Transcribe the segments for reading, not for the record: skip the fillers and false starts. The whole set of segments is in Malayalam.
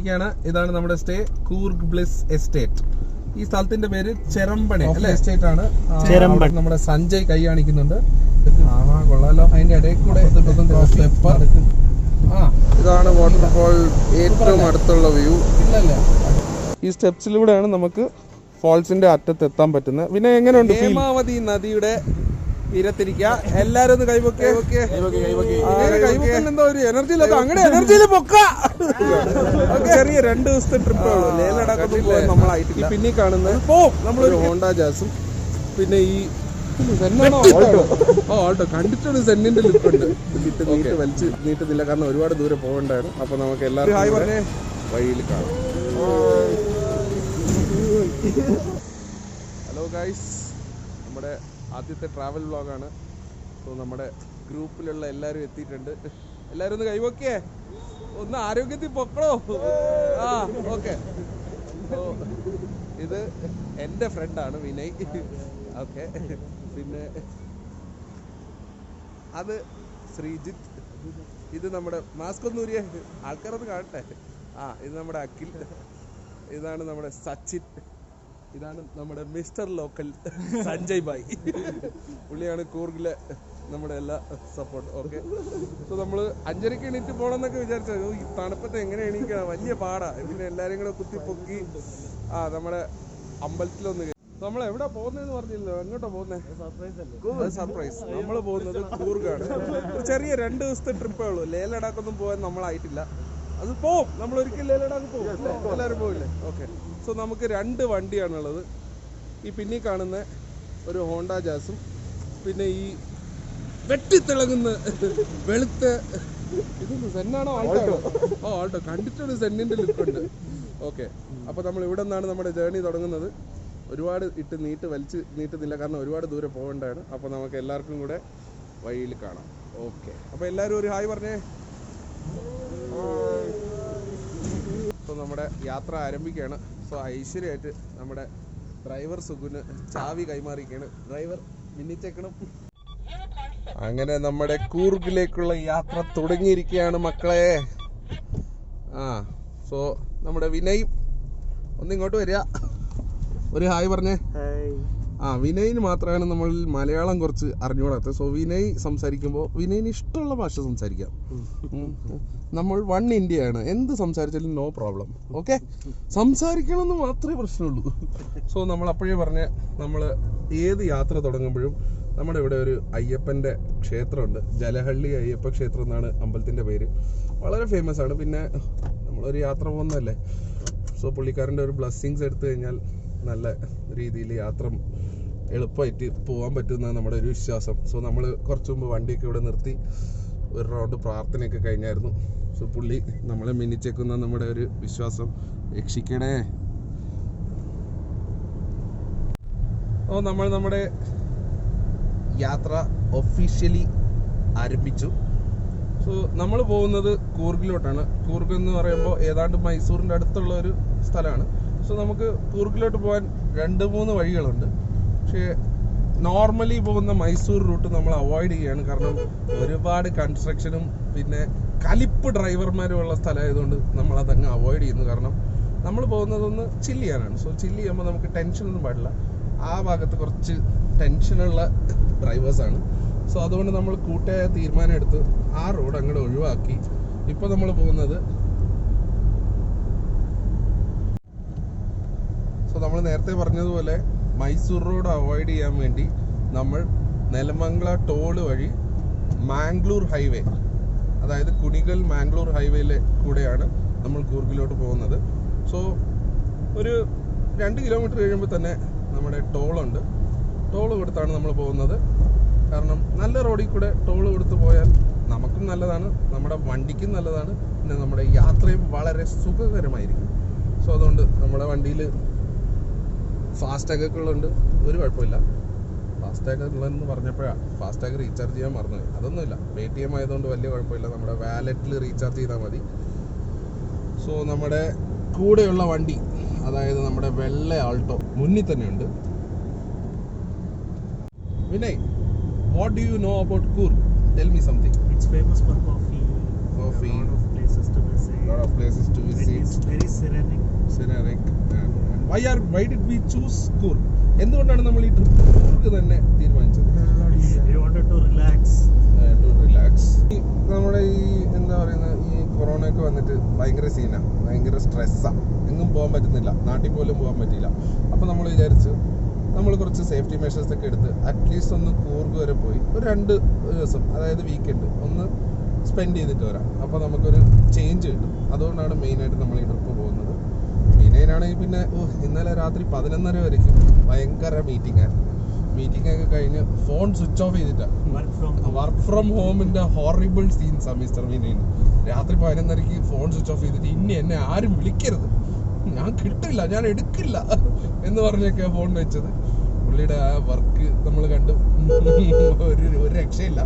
എത്തിയിരിക്കുകയാണ്. ഇതാണ് നമ്മുടെ സ്റ്റേ, കൂർഗ് ബ്ലിസ് എസ്റ്റേറ്റ്. ഈ സ്ഥലത്തിന്റെ പേര് ചെറമ്പണെ അല്ലെ എസ്റ്റേറ്റ് ആണ്. നമ്മുടെ സഞ്ജയ് കൈ കാണിക്കുന്നുണ്ട്. കൊള്ളാലോ. അതിന്റെ ഇടയിൽ കൂടെ ഇതാണ് വാട്ടർഫോൾ ഏറ്റവും അടുത്തുള്ള വ്യൂ. ഈ സ്റ്റെപ്സിലൂടെയാണ് നമുക്ക് ഫോൾസിന്റെ അറ്റത്ത് എത്താൻ പറ്റുന്നത്. പിന്നെ എങ്ങനെയുണ്ട്? ഹേമാവതി നദിയുടെ തീരത്തിരിക്കുക. എല്ലാരും ഒന്ന് കൈവൊക്കെ എന്തോ ഒരു എനർജി ഇല്ലാത്ത അങ്ങനെ എനർജിയിൽ പൊക്ക. ചെറിയ 2 ദിവസത്തെ ട്രിപ്പേ ഉള്ളൂ. ലേ ലഡാക്കൊന്നും പോകാൻ നമ്മളായിട്ടില്ല. പിന്നെ കാണുന്നത് നമ്മളൊരു ഹോണ്ട ജാസും പിന്നെ ഈ ഓൾട്ടോ കണ്ടിട്ടൊരു സെന്നിന്റെ ലുക്ക് ഉണ്ട്. നീട്ട് വലിച്ച് നീട്ടുന്നില്ല കാരണം ഒരുപാട് ദൂരെ പോകണ്ടാണ്. അപ്പൊ നമുക്ക് എല്ലാവരും ഹായ് പറഞ്ഞേ വഴിയിൽ കാണാം. ഹലോ ഗൈസ്, നമ്മുടെ ആദ്യത്തെ ട്രാവൽ വ്ളോഗാണ്. സോ നമ്മുടെ ഗ്രൂപ്പിലുള്ള എല്ലാവരും എത്തിയിട്ടുണ്ട്. എല്ലാവരും ഒന്ന് കൈവൊക്കെ ഒന്ന് ആരോഗ്യത്തിൽ പൊക്കണോ. ഓക്കെ. സോ ഇത് എൻ്റെ ഫ്രണ്ടാണ് വിനയ്. ഓക്കെ. പിന്നെ അത് ശ്രീജിത്ത്. ഇത് നമ്മുടെ മാസ്ക് ഒന്ന് ഊരിയ ആൾക്കാരൊന്ന് കാണട്ടെ. ഇത് നമ്മുടെ അഖിൽ. ഇതാണ് നമ്മുടെ സച്ചിൻ. ഇതാണ് നമ്മുടെ മിസ്റ്റർ ലോക്കൽ സഞ്ജയ് ഭായ്. പുള്ളിയാണ് കൂർഗിലെ നമ്മുടെ എല്ലാ സപ്പോർട്ട്. ഓക്കെ. സോ നമ്മൾ 5:30 എണീറ്റ് പോകണമെന്നൊക്കെ വിചാരിച്ചത്. ഈ തണുപ്പത്ത് എങ്ങനെ എണീക്കണം, വലിയ പാടാ. പിന്നെ എല്ലാവരും കൂടെ കുത്തിപ്പൊക്കി നമ്മുടെ അമ്പലത്തിലൊന്ന്. നമ്മൾ എവിടെ പോകുന്നതെന്ന് പറഞ്ഞില്ലല്ലോ. എങ്ങോട്ടാ പോകുന്നത്? സർപ്രൈസ്. നമ്മൾ പോകുന്നത് കൂർഗാണ്. ചെറിയ 2 ദിവസത്തെ ട്രിപ്പേ ഉള്ളൂ. ലേ ലഡാക്കൊന്നും പോകാൻ നമ്മളായിട്ടില്ല. അത് പോവും. നമ്മൾ ഒരിക്കലും ലേ ലഡാക്ക് പോകും. എല്ലാവരും പോവില്ലേ? ഓക്കെ. സോ നമുക്ക് 2 വണ്ടിയാണുള്ളത്. ഈ പിന്നീ കാണുന്ന ഒരു ഹോണ്ട ജാസും പിന്നെ ഈ വെട്ടിത്തിളങ്ങുന്ന വെളുത്ത ഇതൊന്ന് സെന്നാണോ ആൾട്ടോ? ആൾട്ടോ കണ്ടിട്ടൊരു സെന്നിന്റെ ലുക്ക് ഉണ്ട്. ഓക്കെ. അപ്പോൾ നമ്മൾ ഇവിടെ നിന്നാണ് നമ്മുടെ ജേർണി തുടങ്ങുന്നത്. ഒരുപാട് വലിച്ച് നീട്ടുന്നില്ല കാരണം ഒരുപാട് ദൂരെ പോകേണ്ടതാണ്. അപ്പോൾ നമുക്ക് എല്ലാവർക്കും കൂടെ വഴിയിൽ കാണാം. ഓക്കെ. അപ്പോൾ എല്ലാവരും ഒരു ഹായ് പറഞ്ഞേ. സോ നമ്മുടെ യാത്ര ആരംഭിക്കുകയാണ്. സോ ഐശ്വര്യമായിട്ട് നമ്മുടെ ഡ്രൈവർ സുഗുന് ചാവി കൈമാറിയിരിക്കുകയാണ്. ഡ്രൈവർ മിന്നിച്ചേക്കണം. അങ്ങനെ നമ്മുടെ കൂർഗിലേക്കുള്ള യാത്ര തുടങ്ങിയിരിക്കുകയാണ് മക്കളെ. സോ നമ്മുടെ വിനയ് ഒന്നിങ്ങോട്ട് വരിക. ഒരു ഹായ് പറഞ്ഞേ. വിനയിന് മാത്രമാണ് നമ്മൾ മലയാളം കുറച്ച് അറിഞ്ഞുകൂടാത്തത്. സോ വിനയ് സംസാരിക്കുമ്പോൾ വിനയിന് ഇഷ്ടമുള്ള ഭാഷ സംസാരിക്കാം. നമ്മൾ 1 ഇന്ത്യയാണ്. എന്ത് സംസാരിച്ചാലും നോ പ്രോബ്ലം. ഓക്കെ. സംസാരിക്കണമെന്ന് മാത്രമേ പ്രശ്നമുള്ളൂ. സോ നമ്മൾ അപ്പോഴേ പറഞ്ഞ നമ്മൾ ഏത് യാത്ര തുടങ്ങുമ്പോഴും നമ്മുടെ ഇവിടെ ഒരു അയ്യപ്പൻ്റെ ക്ഷേത്രമുണ്ട്. ജലഹള്ളി അയ്യപ്പ ക്ഷേത്രം എന്നാണ് അമ്പലത്തിൻ്റെ പേര്. വളരെ ഫേമസ് ആണ്. പിന്നെ നമ്മളൊരു യാത്ര പോകുന്നതല്ലേ. സോ പുള്ളിക്കാരൻ്റെ ഒരു ബ്ലെസ്സിങ്സ് എടുത്തു കഴിഞ്ഞാൽ നല്ല രീതിയിൽ യാത്ര എളുപ്പമായിട്ട് പോകാൻ പറ്റുമെന്നാണ് നമ്മുടെ ഒരു വിശ്വാസം. സോ നമ്മൾ കുറച്ച് മുമ്പ് വണ്ടിയൊക്കെ ഇവിടെ നിർത്തി ഒരു റൗണ്ട് പ്രാർത്ഥനയൊക്കെ കഴിഞ്ഞായിരുന്നു. സോ പുള്ളി നമ്മളെ മിന്നിച്ചേക്കുന്ന നമ്മുടെ ഒരു വിശ്വാസം രക്ഷിക്കണേ. നമ്മൾ നമ്മുടെ യാത്ര ഒഫീഷ്യലി ആരംഭിച്ചു. സോ നമ്മൾ പോകുന്നത് കൂർഗിലോട്ടാണ്. കൂർഗ് എന്ന് പറയുമ്പോൾ ഏതാണ്ട് മൈസൂറിൻ്റെ അടുത്തുള്ള ഒരു സ്ഥലമാണ്. സോ നമുക്ക് കൂർഗിലോട്ട് പോകാൻ 2-3 വഴികളുണ്ട്. പക്ഷേ നോർമലി പോകുന്ന മൈസൂർ റൂട്ട് നമ്മൾ അവോയ്ഡ് ചെയ്യുകയാണ്. കാരണം ഒരുപാട് കൺസ്ട്രക്ഷനും പിന്നെ കലിപ്പ് ഡ്രൈവർമാരും ഉള്ള സ്ഥലമായതുകൊണ്ട് നമ്മൾ അതങ്ങ് അവോയ്ഡ് ചെയ്യുന്നു. കാരണം നമ്മൾ പോകുന്നതൊന്ന് ചില്ല് ചെയ്യാനാണ്. സോ ചില്ല് ചെയ്യുമ്പോൾ നമുക്ക് ടെൻഷനൊന്നും പാടില്ല. ആ ഭാഗത്ത് കുറച്ച് ടെൻഷനുള്ള ഡ്രൈവേഴ്സാണ്. സോ അതുകൊണ്ട് നമ്മൾ കൂട്ടായ തീരുമാനം എടുത്ത് ആ റോഡ് അങ്ങോട്ട് ഒഴിവാക്കി ഇപ്പോൾ നമ്മൾ പോകുന്നത്. സോ നമ്മൾ നേരത്തെ പറഞ്ഞതുപോലെ മൈസൂർ റോഡ് അവോയ്ഡ് ചെയ്യാൻ വേണ്ടി നമ്മൾ നെലമംഗല ടോള് വഴി മാംഗ്ലൂർ ഹൈവേ, അതായത് കുണിഗൽ മാംഗ്ലൂർ ഹൈവേയിലെ കൂടെയാണ് നമ്മൾ കൂർഗിലോട്ട് പോകുന്നത്. സോ ഒരു 2 കിലോമീറ്റർ കഴിയുമ്പോൾ തന്നെ നമ്മുടെ ടോളുണ്ട്. ടോള് കൊടുത്താണ് നമ്മൾ പോകുന്നത്. കാരണം നല്ല റോഡിൽ കൂടെ ടോള് കൊടുത്ത് പോയാൽ നമുക്കും നല്ലതാണ്, നമ്മുടെ വണ്ടിക്കും നല്ലതാണ്, പിന്നെ നമ്മുടെ യാത്രയും വളരെ സുഖകരമായിരിക്കും. സോ അതുകൊണ്ട് നമ്മുടെ വണ്ടിയിൽ ഫാസ്ടാഗ് ഒക്കെ ഉള്ളതുകൊണ്ട് ഒരു കുഴപ്പമില്ല. ഫാസ്ടാഗ് ഉള്ളതെന്ന് പറഞ്ഞപ്പോഴാണ് ഫാസ്ടാഗ് റീചാർജ് ചെയ്യാൻ മറന്നുപോയി. അതൊന്നുമില്ല, Paytm ആയതുകൊണ്ട് വലിയ കുഴപ്പമില്ല. നമ്മുടെ വാലറ്റിൽ റീചാർജ് ചെയ്താൽ മതി. സോ നമ്മുടെ കൂടെയുള്ള വണ്ടി, അതായത് നമ്മുടെ വെള്ള ആൾട്ടോ മുന്നിൽ തന്നെയുണ്ട്. Vinay, what do you know about Coorg? Tell me something. It's famous for coffee. Coffee. A lot of places to visit. Lot of places to visit. It's very scenic. Scenic. Why did we choose Coorg? എന്തുകൊണ്ടാണ് നമ്മൾ ഈ ട്രിപ്പ് കൂർഗ് തന്നെ തീരുമാനിച്ചത്? We wanted to relax. നമ്മുടെ ഈ എന്താ പറയുന്നത്, ഈ കൊറോണ ഒക്കെ വന്നിട്ട് ഭയങ്കര സീനാണ്, ഭയങ്കര സ്ട്രെസ്സാണ്, എങ്ങും പോകാൻ പറ്റുന്നില്ല, നാട്ടിൽ പോലും പോകാൻ പറ്റില്ല. അപ്പോൾ നമ്മൾ വിചാരിച്ചു നമ്മൾ കുറച്ച് സേഫ്റ്റി മെഷേഴ്സ് ഒക്കെ എടുത്ത് അറ്റ്ലീസ്റ്റ് ഒന്ന് കൂർഗ് വരെ പോയി ഒരു 2 ദിവസം, അതായത് വീക്കെൻഡ് ഒന്ന് സ്പെൻഡ് ചെയ്തിട്ട് വരാം. അപ്പോൾ നമുക്കൊരു ചേഞ്ച് കിട്ടും. അതുകൊണ്ടാണ് മെയിനായിട്ട് നമ്മൾ ഈ ട്രിപ്പ് പോകുന്നത്. മെയിനാണെങ്കിൽ പിന്നെ ഇന്നലെ രാത്രി 11:30 വരയ്ക്കും ഭയങ്കര മീറ്റിംഗ് ഒക്കെ കഴിഞ്ഞ് ഫോൺ സ്വിച്ച് ഓഫ് ചെയ്തിട്ടാണ്. വർക്ക് ഫ്രം ഹോമിന്റെ ഹോറിബിൾ സീൻസാണ് മിസ്റ്റർ വിനയന്. രാത്രി 11:30 ഫോൺ സ്വിച്ച് ഓഫ് ചെയ്തിട്ട് ഇനി എന്നെ ആരും വിളിക്കരുത്, ഞാൻ കിട്ടില്ല, ഞാൻ എടുക്കില്ല എന്ന് പറഞ്ഞൊക്കെ ഫോൺ വെച്ചത്. പുള്ളിയുടെ ആ വർക്ക് നമ്മൾ കണ്ടു, ഒരു രക്ഷയില്ല.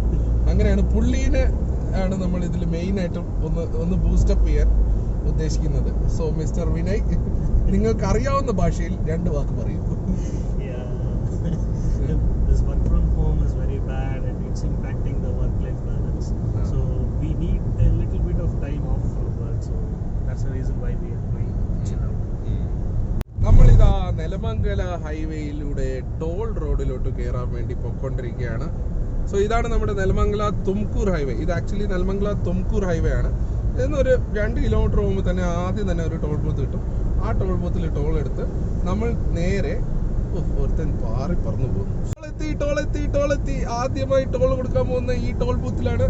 അങ്ങനെയാണ് പുള്ളീനെ ആണ് നമ്മൾ ഇതിൽ മെയിനായിട്ടും ഒന്ന് ബൂസ്റ്റപ്പ് ചെയ്യാൻ ഉദ്ദേശിക്കുന്നത്. സോ മിസ്റ്റർ വിനയ്, നിങ്ങൾക്ക് അറിയാവുന്ന ഭാഷയിൽ 2 വാക്ക് പറയൂ. This work from home is very bad and it's impacting the work-life balance. So we need a little bit of time off from work. So that's the reason why we are going to chill out. നമ്മളിതാ നെലമംഗല ഹൈവേയിലൂടെ ടോൾ റോഡിലോട്ട് കയറാൻ വേണ്ടി പോയിക്കൊണ്ടിരിക്കുകയാണ്. സോ ഇതാണ് നമ്മുടെ നെലമംഗല തുംകൂർ ഹൈവേ. ഇത് ആക്ച്വലി നെലമംഗല തുംകൂർ ഹൈവേ ആണ്. ഇതിന്നൊരു 2 കിലോമീറ്റർ പോകുമ്പോൾ തന്നെ ആദ്യം തന്നെ ഒരു ടോൾ ബൂത്ത് കിട്ടും. ആ ടോൾ ബൂത്തിൽ ടോൾ എടുത്ത് നമ്മൾ നേരെ ഒരുത്തൻ പാറി പറന്നു പോകുന്നു. ടോളെത്തി ആദ്യമായി ടോൾ കൊടുക്കാൻ പോകുന്ന ഈ ടോൾ ബൂത്തിലാണ്.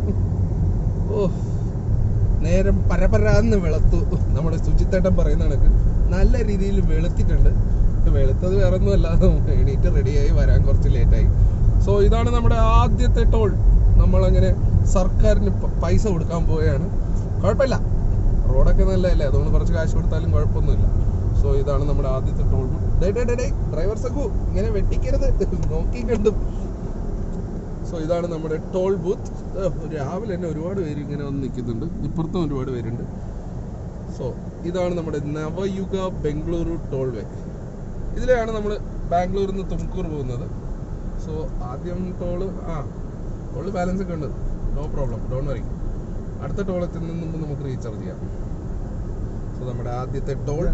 നേരം പരപരാന്ന് വെളുത്തു. നമ്മുടെ സുജിത്തേട്ടൻ പറയുന്ന കണക്ക് നല്ല രീതിയിൽ വെളുത്തിട്ടുണ്ട്. വെളുത്തത് വേറെ ഒന്നുമല്ല, എണീറ്റ് റെഡിയായി വരാൻ കുറച്ച് ലേറ്റായി. സോ ഇതാണ് നമ്മുടെ ആദ്യത്തെ ടോൾ. നമ്മളങ്ങനെ സർക്കാരിന് പൈസ കൊടുക്കാൻ പോവുകയാണ്. കുഴപ്പമില്ല, റോഡൊക്കെ നല്ലതല്ലേ, അതുകൊണ്ട് കുറച്ച് കാശ് കൊടുത്താലും കുഴപ്പമൊന്നുമില്ല. സോ ഇതാണ് നമ്മുടെ ആദ്യത്തെ ടോൾ ബൂത്ത്. ഡ്രൈവർ സഖു ഇങ്ങനെ വെട്ടിക്കരുത്, നോക്കി കണ്ടും. സോ ഇതാണ് നമ്മുടെ ടോൾ ബൂത്ത്. രാവിലെ തന്നെ ഒരുപാട് പേര് ഇങ്ങനെ വന്ന് നിൽക്കുന്നുണ്ട്, ഇപ്പുറത്തും ഒരുപാട് പേരുണ്ട്. സോ ഇതാണ് നമ്മുടെ നവയുഗ ബംഗളൂരു ടോൾ വേ. ഇതിലെയാണ് നമ്മൾ ബാംഗ്ലൂരിൽ നിന്ന് തുംകൂർ പോകുന്നത്. സോ ആദ്യം ടോള് ബാലൻസ് ഒക്കെ ഉണ്ട്, നോ പ്രോബ്ലം, ഡോണ്ട് വറി. അടുത്ത ടോളത്തിൽ നിന്നും നമുക്ക് റീചാർജ് ചെയ്യാം. സോ നമ്മുടെ ആദ്യത്തെ ടോൾ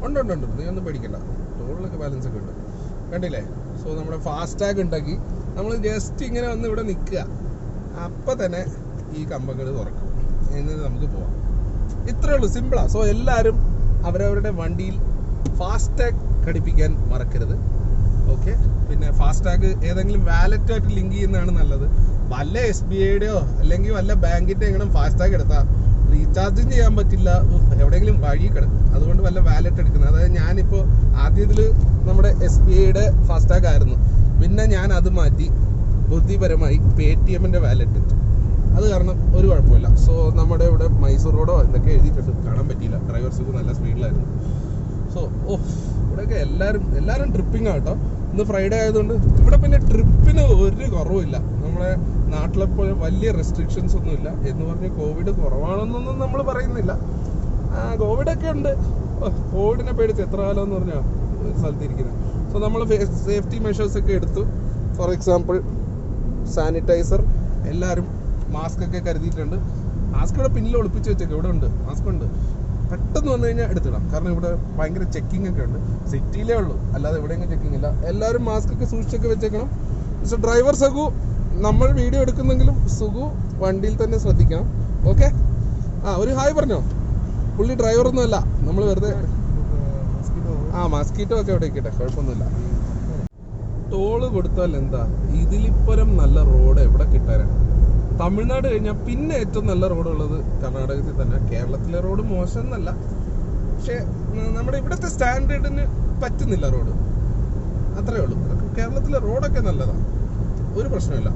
ഉണ്ട്, നീ ഒന്നും പേടിക്കണ്ട, ടോളിലൊക്കെ ബാലൻസ് ഒക്കെ ഉണ്ട്, കണ്ടില്ലേ? സോ നമ്മുടെ ഫാസ്ടാഗ് ഉണ്ടാക്കി നമ്മൾ ജസ്റ്റ് ഇങ്ങനെ വന്ന് ഇവിടെ നിൽക്കുക, അപ്പം തന്നെ ഈ കമ്പങ്ങൾ തുറക്കും, എന്നിട്ട് നമുക്ക് പോവാം. ഇത്രയേ ഉള്ളൂ, സിമ്പിളാ. സോ എല്ലാവരും അവരവരുടെ വണ്ടിയിൽ ഫാസ്ടാഗ് ഘടിപ്പിക്കാൻ മറക്കരുത്. ഓക്കെ, പിന്നെ ഫാസ്ടാഗ് ഏതെങ്കിലും വാലറ്റുമായിട്ട് ലിങ്ക് ചെയ്യുന്നതാണ് നല്ലത്. വല്ല SBIയുടെയോ അല്ലെങ്കിൽ വല്ല ബാങ്കിൻ്റെ എങ്ങനെ ഫാസ്ടാഗ് എടുത്താൽ റീചാർജും ചെയ്യാൻ പറ്റില്ല, എവിടെയെങ്കിലും വഴി കിടക്കും. അതുകൊണ്ട് വല്ല വാലറ്റ് എടുക്കുന്നത്. അതായത് ഞാനിപ്പോൾ ആദ്യത്തിൽ നമ്മുടെ SBIയുടെ ഫാസ്ടാഗ് ആയിരുന്നു, പിന്നെ ഞാൻ അത് മാറ്റി ബുദ്ധിപരമായി പേടിഎമ്മിൻ്റെ വാലറ്റ് ഇട്ടു. അത് കാരണം ഒരു കുഴപ്പമില്ല. സോ നമ്മുടെ ഇവിടെ മൈസൂർ റോഡോ എന്തൊക്കെ എഴുതിയിട്ടുണ്ട്, കാണാൻ പറ്റിയില്ല, ഡ്രൈവേഴ്സൊക്കെ നല്ല സ്പീഡിലായിരുന്നു. സോ ഇവിടെയൊക്കെ എല്ലാവരും ട്രിപ്പിംഗ് ആട്ടോ. ഇന്ന് ഫ്രൈഡേ ആയതുകൊണ്ട് ഇവിടെ പിന്നെ ട്രിപ്പിന് ഒരു കുറവുമില്ല. നമ്മുടെ നാട്ടിലെ പോലെ വലിയ റെസ്ട്രിക്ഷൻസ് ഒന്നുമില്ല. എന്ന് പറഞ്ഞ് കോവിഡ് കുറവാണെന്നൊന്നും നമ്മൾ പറയുന്നില്ല, കോവിഡൊക്കെ ഉണ്ട്. കോവിഡിനെ പേടിച്ച് എത്ര കാലം എന്ന് പറഞ്ഞാൽ ഒരു സ്ഥലത്തിരിക്കുന്നത്. സോ നമ്മൾ സേഫ്റ്റി മെഷേഴ്സൊക്കെ എടുത്തു. ഫോർ എക്സാമ്പിൾ സാനിറ്റൈസർ, എല്ലാവരും മാസ്ക് ഒക്കെ കരുതിയിട്ടുണ്ട്. മാസ്ക് ഇവിടെ പിന്നിൽ ഒളിപ്പിച്ച് വെച്ചേക്കും, ഇവിടെ ഉണ്ട് മാസ്ക് ഉണ്ട്. പെട്ടെന്ന് വന്നു കഴിഞ്ഞാൽ എടുത്തിടാം, കാരണം ഇവിടെ ഭയങ്കര ചെക്കിംഗ് ഒക്കെ ഉണ്ട്. സിറ്റിയിലേ ഉള്ളൂ, അല്ലാതെ എവിടെയെങ്കിലും ചെക്കിംഗ് ഇല്ല. എല്ലാവരും മാസ്ക് ഒക്കെ സൂക്ഷിച്ചൊക്കെ വെച്ചേക്കണം. പക്ഷേ ഡ്രൈവർ സഖു, നമ്മൾ വീഡിയോ എടുക്കുന്നെങ്കിലും സുഖു വണ്ടിയിൽ തന്നെ ശ്രദ്ധിക്കണം. ഓക്കെ, ഒരു ഹായ് പറഞ്ഞോ. പുള്ളി ഡ്രൈവറൊന്നും അല്ല, നമ്മൾ വെറുതെ മസ്കീറ്റോ ഒക്കെ എവിടെ ഇരിക്കട്ടെ, കുഴപ്പമൊന്നുമില്ല. ടോള് കൊടുത്താൽ എന്താ, ഇതിലിപ്പുറം നല്ല റോഡ് എവിടെ കിട്ടാനാണ്? തമിഴ്നാട് കഴിഞ്ഞാൽ പിന്നെ ഏറ്റവും നല്ല റോഡുള്ളത് കർണാടകത്തിൽ തന്നെ. കേരളത്തിലെ റോഡ് മോശം എന്നല്ല, പക്ഷേ നമ്മുടെ ഇവിടുത്തെ സ്റ്റാൻഡേർഡിന് പറ്റുന്നില്ല റോഡ്, അത്രേ ഉള്ളൂ. കേരളത്തിലെ റോഡൊക്കെ നല്ലതാണ്, ഒരു പ്രശ്നമില്ല.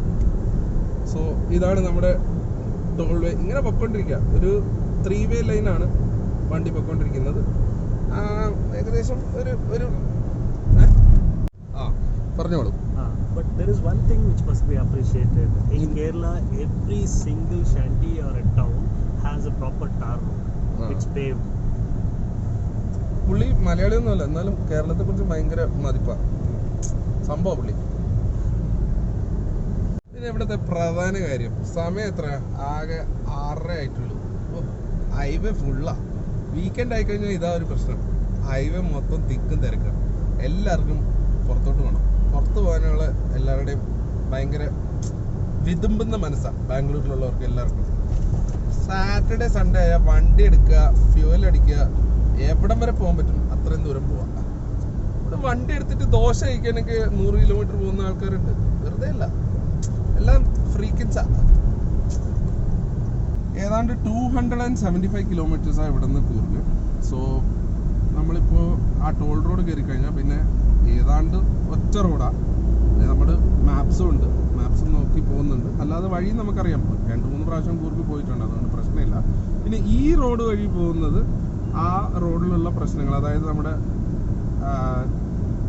സോ ഇതാണ് നമ്മുടെ ടോൾ വേ. ഇങ്ങനെ പൊയ്ക്കൊണ്ടിരിക്കുക, ഒരു 3-വേ ലൈനാണ് വണ്ടി പൊയ്ക്കൊണ്ടിരിക്കുന്നത്. ഏകദേശം ഒരു പറഞ്ഞോളൂ. But there is one thing which must be appreciated. In Kerala, every single shanty or a town has a proper tar road. It's paved. പുള്ളി മലയാളിയൊന്നുമല്ല, എന്നാലും കേരളത്തെ കുറിച്ച് ഭയങ്കര മതിപ്പാണ് സംഭവം പുള്ളി. പിന്നെ ഇവിടുത്തെ പ്രധാന കാര്യം, സമയം എത്ര, ആകെ 6:30 ആയിട്ടുള്ളൂ. ഹൈവേ ഫുള്ളാ, വീക്കെൻഡ് ആയിക്കഴിഞ്ഞാൽ ഇതാ ഒരു പ്രശ്നം, ഹൈവേ മൊത്തം തിക്കും തിരക്കാണ്. എല്ലാവർക്കും പുറത്തോട്ട് പോകണം. പുറത്ത് പോകാനുള്ള എല്ലാവരുടെയും ഭയങ്കര വിതുമ്പുന്ന മനസ്സാണ് ബാംഗ്ലൂരിലുള്ളവർക്ക് എല്ലാവർക്കും. സാറ്റർഡേ സൺഡേ ആയാൽ വണ്ടി എടുക്കുക, ഫ്യൂവൽ അടിക്കുക, എവിടം വരെ പോകാൻ പറ്റും അത്രയും ദൂരം പോവാം. ഇവിടെ വണ്ടി എടുത്തിട്ട് ദോശ കഴിക്കാനൊക്കെ 100 കിലോമീറ്റർ പോകുന്ന ആൾക്കാരുണ്ട്. വെറുതെ അല്ല, എല്ലാം ഫ്രീക്വൻസാ. ഏതാണ്ട് 275 കിലോമീറ്റേഴ്സാണ് ഇവിടെ നിന്ന് കൂർഗ്. സോ നമ്മളിപ്പോൾ ആ ടോൾ റോഡ് കയറി കഴിഞ്ഞാൽ പിന്നെ ഏതാണ്ട് ഒറ്റ റോഡാണ്. നമ്മുടെ മാപ്സും ഉണ്ട്, മാപ്സ് നോക്കി പോകുന്നുണ്ട്. അല്ലാതെ വഴി നമുക്കറിയാം, 2-3 പ്രാവശ്യം കൂർഗ് പോയിട്ടുണ്ട്, അതുകൊണ്ട് പ്രശ്നമില്ല. പിന്നെ ഈ റോഡ് വഴി പോകുന്നത് ആ റോഡിലുള്ള പ്രശ്നങ്ങൾ, അതായത് നമ്മുടെ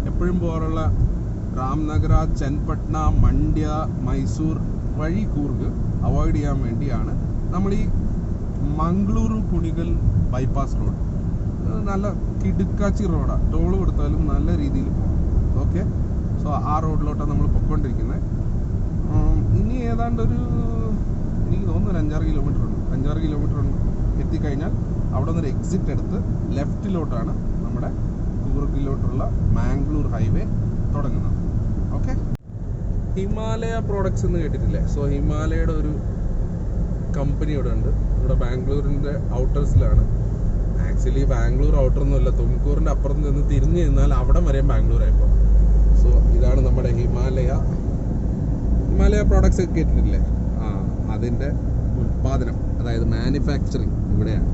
എപ്പോഴും പോകാറുള്ള രാംനഗര, ചൻപട്ന, മണ്ഡ്യ, മൈസൂർ വഴി കൂർഗ് അവോയ്ഡ് ചെയ്യാൻ വേണ്ടിയാണ് നമ്മൾ ഈ മംഗളൂരു കുണികൽ ബൈപ്പാസ് റോഡ്. നല്ല കിടുക്കാച്ചി റോഡാണ്, ടോൾ കൊടുത്താലും നല്ല രീതിയിൽ പോകാം. ഓക്കെ, സോ ആ റോഡിലോട്ടാണ് നമ്മൾ പൊയ്ക്കൊണ്ടിരിക്കുന്നത്. ഇനി ഏതാണ്ട് എനിക്ക് തോന്നുന്നു 5-6 കിലോമീറ്റർ ഉണ്ട്. 5-6 കിലോമീറ്റർ ഉണ്ട്. എത്തിക്കഴിഞ്ഞാൽ അവിടെ നിന്നൊരു എക്സിറ്റ് എടുത്ത് ലെഫ്റ്റിലോട്ടാണ് നമ്മുടെ കൂർഗിലോട്ടുള്ള മാംഗ്ലൂർ ഹൈവേ തുടങ്ങുന്നത്. ഓക്കെ, ഹിമാലയ പ്രോഡക്ട്സ് എന്ന് കേട്ടിട്ടില്ലേ? സോ ഹിമാലയയുടെ ഒരു കമ്പനി ഇവിടെ ഉണ്ട്. ഇവിടെ ബാംഗ്ലൂരിൻ്റെ ഔട്ടേഴ്സിലാണ്. ആക്ച്വലി ബാംഗ്ലൂർ ഔട്ടറൊന്നുമല്ല, തുംകൂറിൻ്റെ അപ്പുറത്ത് നിന്ന് തിരിഞ്ഞ് നിന്നാൽ അവിടെ വരെയും ബാംഗ്ലൂരായിപ്പോൾ. സോ ഇതാണ് നമ്മുടെ ഹിമാലയ പ്രോഡക്ട്സ് ഒക്കെ കേട്ടിട്ടില്ലേ? അതിൻ്റെ ഉൽപാദനം, അതായത് മാനുഫാക്ചറിങ് ഇവിടെയാണ്.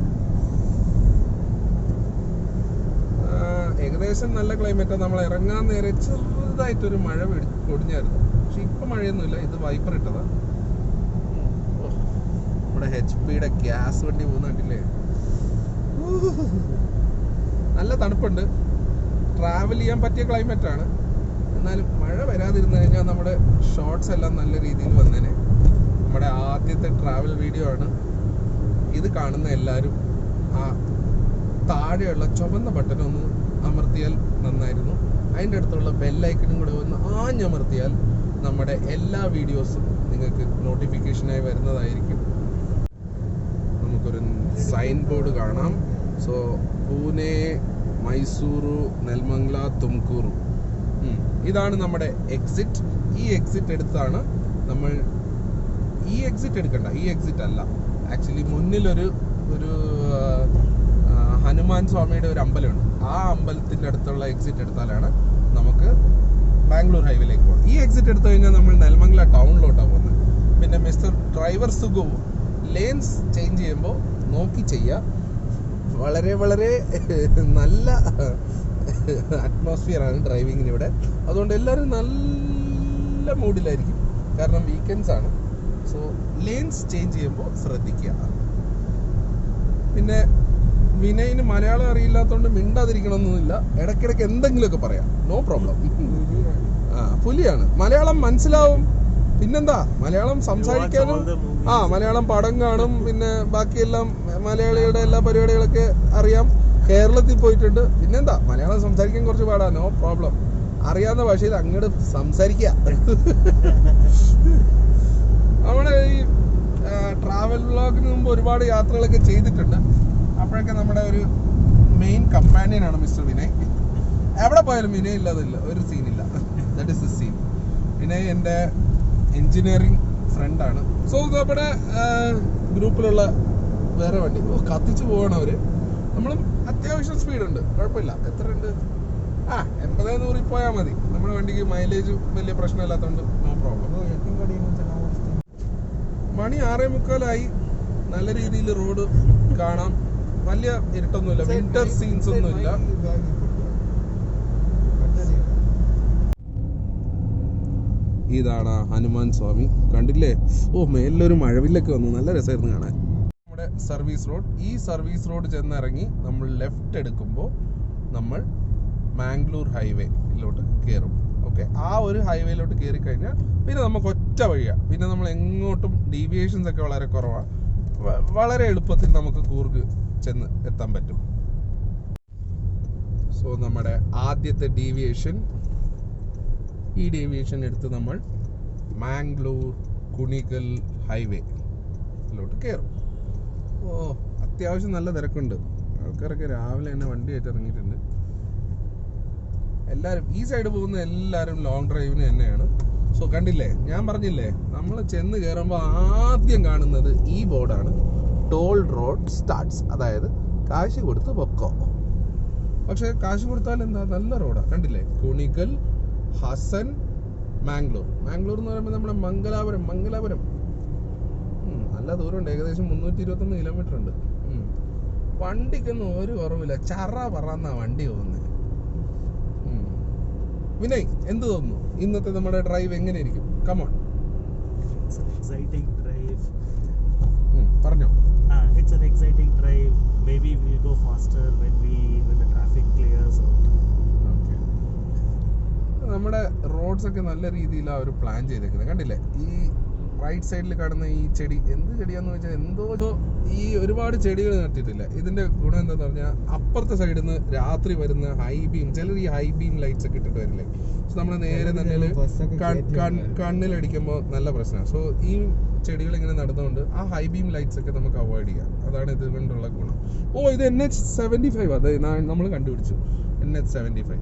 ഏകദേശം നല്ല ക്ലൈമറ്റാണ്. നമ്മൾ ഇറങ്ങാൻ നേരെ ചെറുതായിട്ടൊരു മഴ പൊടിഞ്ഞായിരുന്നു, പക്ഷെ ഇപ്പം മഴയൊന്നുമില്ല. ഇത് വൈപ്പർ ഇട്ടതാണ്. നമ്മുടെ HP-യുടെ ഗ്യാസ് വണ്ടി പോകുന്നുണ്ടില്ലേ? നല്ല തണുപ്പുണ്ട്, ട്രാവൽ ചെയ്യാൻ പറ്റിയ ക്ലൈമറ്റാണ്. എന്നാലും മഴ വരാതിരുന്നു കഴിഞ്ഞാൽ നമ്മുടെ ഷോർട്സ് എല്ലാം നല്ല രീതിയിൽ വന്നേനെ. നമ്മുടെ ആദ്യത്തെ ട്രാവൽ വീഡിയോ ആണ് ഇത്. കാണുന്ന എല്ലാവരും ആ താഴെയുള്ള ചുവന്ന ബട്ടൺ ഒന്ന് അമർത്തിയാൽ നന്നായിരുന്നു. അതിൻ്റെ അടുത്തുള്ള ബെല്ലൈക്കനും കൂടെ ഒന്ന് ആഞ്ഞമർത്തിയാൽ നമ്മുടെ എല്ലാ വീഡിയോസും നിങ്ങൾക്ക് നോട്ടിഫിക്കേഷനായി വരുന്നതായിരിക്കും. നമുക്കൊരു സൈൻ ബോർഡ് കാണാം. സോ പൂനെ, മൈസൂരു, നെൽമംഗല, തുംകൂറു, ഇതാണ് നമ്മുടെ എക്സിറ്റ്. ഈ എക്സിറ്റ് എടുത്താണ് നമ്മൾ, ഈ എക്സിറ്റ് എടുക്കണ്ട, ഈ എക്സിറ്റ് അല്ല, ആക്ച്വലി മുന്നിലൊരു ഹനുമാൻ സ്വാമിയുടെ ഒരു അമ്പലമുണ്ട്. ആ അമ്പലത്തിൻ്റെ അടുത്തുള്ള എക്സിറ്റ് എടുത്താലാണ് നമുക്ക് ബാംഗ്ലൂർ ഹൈവേയിലേക്ക് പോകും. ഈ എക്സിറ്റ് എടുത്തു കഴിഞ്ഞാൽ നമ്മൾ നെൽമംഗല ടൗണിലോട്ടാണ് പോകുന്നത്. പിന്നെ mister driver Sugu lanes change ചെയ്യുമ്പോൾ നോക്കി ചെയ്യുക. വളരെ വളരെ നല്ല അറ്റ്മോസ്ഫിയറാണ് ഡ്രൈവിങ്ങിന് ഇവിടെ. അതുകൊണ്ട് എല്ലാവരും നല്ല മൂഡിലായിരിക്കും, കാരണം വീക്കെൻഡ്സ് ആണ്. സോ ലെയിൻസ് ചേഞ്ച് ചെയ്യുമ്പോൾ ശ്രദ്ധിക്കുക. പിന്നെ വിനയിന് മലയാളം അറിയില്ലാത്തതുകൊണ്ട് മിണ്ടാതിരിക്കണമെന്നൊന്നുമില്ല, ഇടയ്ക്കിടയ്ക്ക് എന്തെങ്കിലുമൊക്കെ പറയാം, നോ പ്രോബ്ലം. പുലിയാണ്, മലയാളം മനസ്സിലാവും. പിന്നെന്താ, മലയാളം സംസാരിക്കാനും മലയാളം പടം കാണും. പിന്നെ ബാക്കിയെല്ലാം മലയാളികളുടെ എല്ലാ പരിപാടികളൊക്കെ അറിയാം. കേരളത്തിൽ പോയിട്ടുണ്ട്. പിന്നെന്താ, മലയാളം സംസാരിക്കാൻ കുറച്ച് പാടാ, നോ പ്രോബ്ലം. അറിയാവുന്ന ഭാഷയിൽ അങ്ങോട്ട് സംസാരിക്കുക. നമ്മുടെ ഈ ട്രാവൽ വ്ളോഗിന് മുമ്പ് ഒരുപാട് യാത്രകളൊക്കെ ചെയ്തിട്ടുണ്ട്. അപ്പോഴൊക്കെ നമ്മുടെ ഒരു മെയിൻ കമ്പാനിയനാണ് മിസ്റ്റർ വിനയ്. എവിടെ പോയാലും വിനയ് ഇല്ലാതില്ല, ഒരു സീനില്ല. That is the scene. Vinay എൻ്റെ എൻജിനീയറിംഗ് ഫ്രണ്ടാണ്. സോ നമ്മുടെ ഗ്രൂപ്പിലുള്ള വേറെ വണ്ടി കത്തിച്ച് പോകണം അവര്. നമ്മളും അത്യാവശ്യം സ്പീഡുണ്ട്, കുഴപ്പമില്ല. എത്ര ഉണ്ട്? 80-100 പോയാൽ മതി. നമ്മുടെ വണ്ടിക്ക് മൈലേജ് വലിയ പ്രശ്നമില്ലാത്തതുകൊണ്ട് നോ പ്രോബ്ലം. മണി 6:45. നല്ല രീതിയിൽ റോഡ് കാണാം, വലിയ ഇരുട്ടൊന്നുമില്ല, വിന്റർ സീൻസ് ഒന്നുമില്ല. ഇതാണ് ഹനുമാൻ സ്വാമി, കണ്ടില്ലേ? മേലൊരു മഴവില്ലൊക്കെ വന്നു, നല്ല രസമായിരുന്നു കാണാൻ. നമ്മുടെ സർവീസ് റോഡ്, ഈ സർവീസ് റോഡ് ചെന്നിറങ്ങി നമ്മൾ ലെഫ്റ്റ് എടുക്കുമ്പോൾ നമ്മൾ മാംഗ്ലൂർ ഹൈവേയിലോട്ട് കയറും. ഓക്കെ, ആ ഒരു ഹൈവേയിലോട്ട് കയറി കഴിഞ്ഞാൽ പിന്നെ നമുക്ക് ഒറ്റ വഴിയാണ്. പിന്നെ നമ്മൾ എങ്ങോട്ടും ഡീവിയേഷൻസ് ഒക്കെ വളരെ കുറവാണ്. വളരെ എളുപ്പത്തിൽ നമുക്ക് കൂർഗ് ചെന്ന് എത്താൻ പറ്റും. സോ നമ്മുടെ ആദ്യത്തെ ഡീവിയേഷൻ, ഈ ഡീവിയേഷൻ എടുത്ത് നമ്മൾ മാംഗ്ലൂർ കുണികൽ ഹൈവേയിലോട്ട് കയറും. അത്യാവശ്യം നല്ല തിരക്കുണ്ട്. ആൾക്കാരൊക്കെ രാവിലെ തന്നെ വണ്ടി ആയിട്ട് ഇറങ്ങിയിട്ടുണ്ട്. എല്ലാവരും ഈ സൈഡ് പോകുന്ന എല്ലാവരും ലോങ് ഡ്രൈവിന് തന്നെയാണ്. സോ കണ്ടില്ലേ, ഞാൻ പറഞ്ഞില്ലേ, നമ്മൾ ചെന്ന് കയറുമ്പോൾ ആദ്യം കാണുന്നത് ഈ ബോർഡാണ്, ടോൾ റോഡ് സ്റ്റാർട്ട്സ്, അതായത് കാശ് കൊടുത്ത് പൊക്കോ. പക്ഷെ കാശ് കൊടുത്താൽ എന്താ, നല്ല റോഡാണ്. കണ്ടില്ലേ, കുണിക്കൽ, ഹസൻ, മാംഗ്ലൂർ. മാംഗ്ലൂർ എന്ന് പറയുമ്പോൾ നമ്മുടെ മംഗലാപുരം നല്ല ദൂരമുണ്ട്, ഏകദേശം 321 കിലോമീറ്റർ ഉണ്ട്. വണ്ടിക്കൊന്നും ഒരു കുറവില്ല, ചറ പറന്നാ വണ്ടി പോകുന്നത്. വിനയ്, എന്ത് തോന്നുന്നു ഇന്നത്തെ നമ്മുടെ ഡ്രൈവ് എങ്ങനെയായിരിക്കും? കമോൺ, പറഞ്ഞോ. It's an exciting drive. Maybe we'll go faster when the traffic clears out. Okay. നമ്മുടെ റോഡ്സ് ഒക്കെ നല്ല രീതിയിൽ അവർ പ്ലാൻ ചെയ്തേക്കുന്നത് കണ്ടില്ലേ. ഈ റൈറ്റ് സൈഡിൽ കാണുന്ന ഈ ചെടി എന്ത് ചെടിയാന്ന് വെച്ചാൽ എന്തോ ഈ ഒരുപാട് ചെടികൾ നട്ടിട്ടില്ല. ഇതിന്റെ ഗുണം എന്താന്ന് പറഞ്ഞാൽ അപ്പുറത്തെ സൈഡിൽ നിന്ന് രാത്രി വരുന്ന ഹൈ ബീം, ചിലർ ഈ ഹൈ ബീം ലൈറ്റ്സ് ഒക്കെ ഇട്ടിട്ട് വരില്ലേ, നമ്മൾ നേരെ തന്നെ കണ്ണിലടിക്കുമ്പോൾ നല്ല പ്രശ്നമാണ്. സോ ഈ ചെടികൾ ഇങ്ങനെ നടന്നുകൊണ്ട് ആ ഹൈ ബീം ലൈറ്റ്സ് ഒക്കെ നമുക്ക് അവോയ്ഡ് ചെയ്യാം. അതാണ് ഇത് കൊണ്ടുള്ള ഗുണം. ഇത് NH75, അതെ നമ്മൾ കണ്ടുപിടിച്ചു, NH75.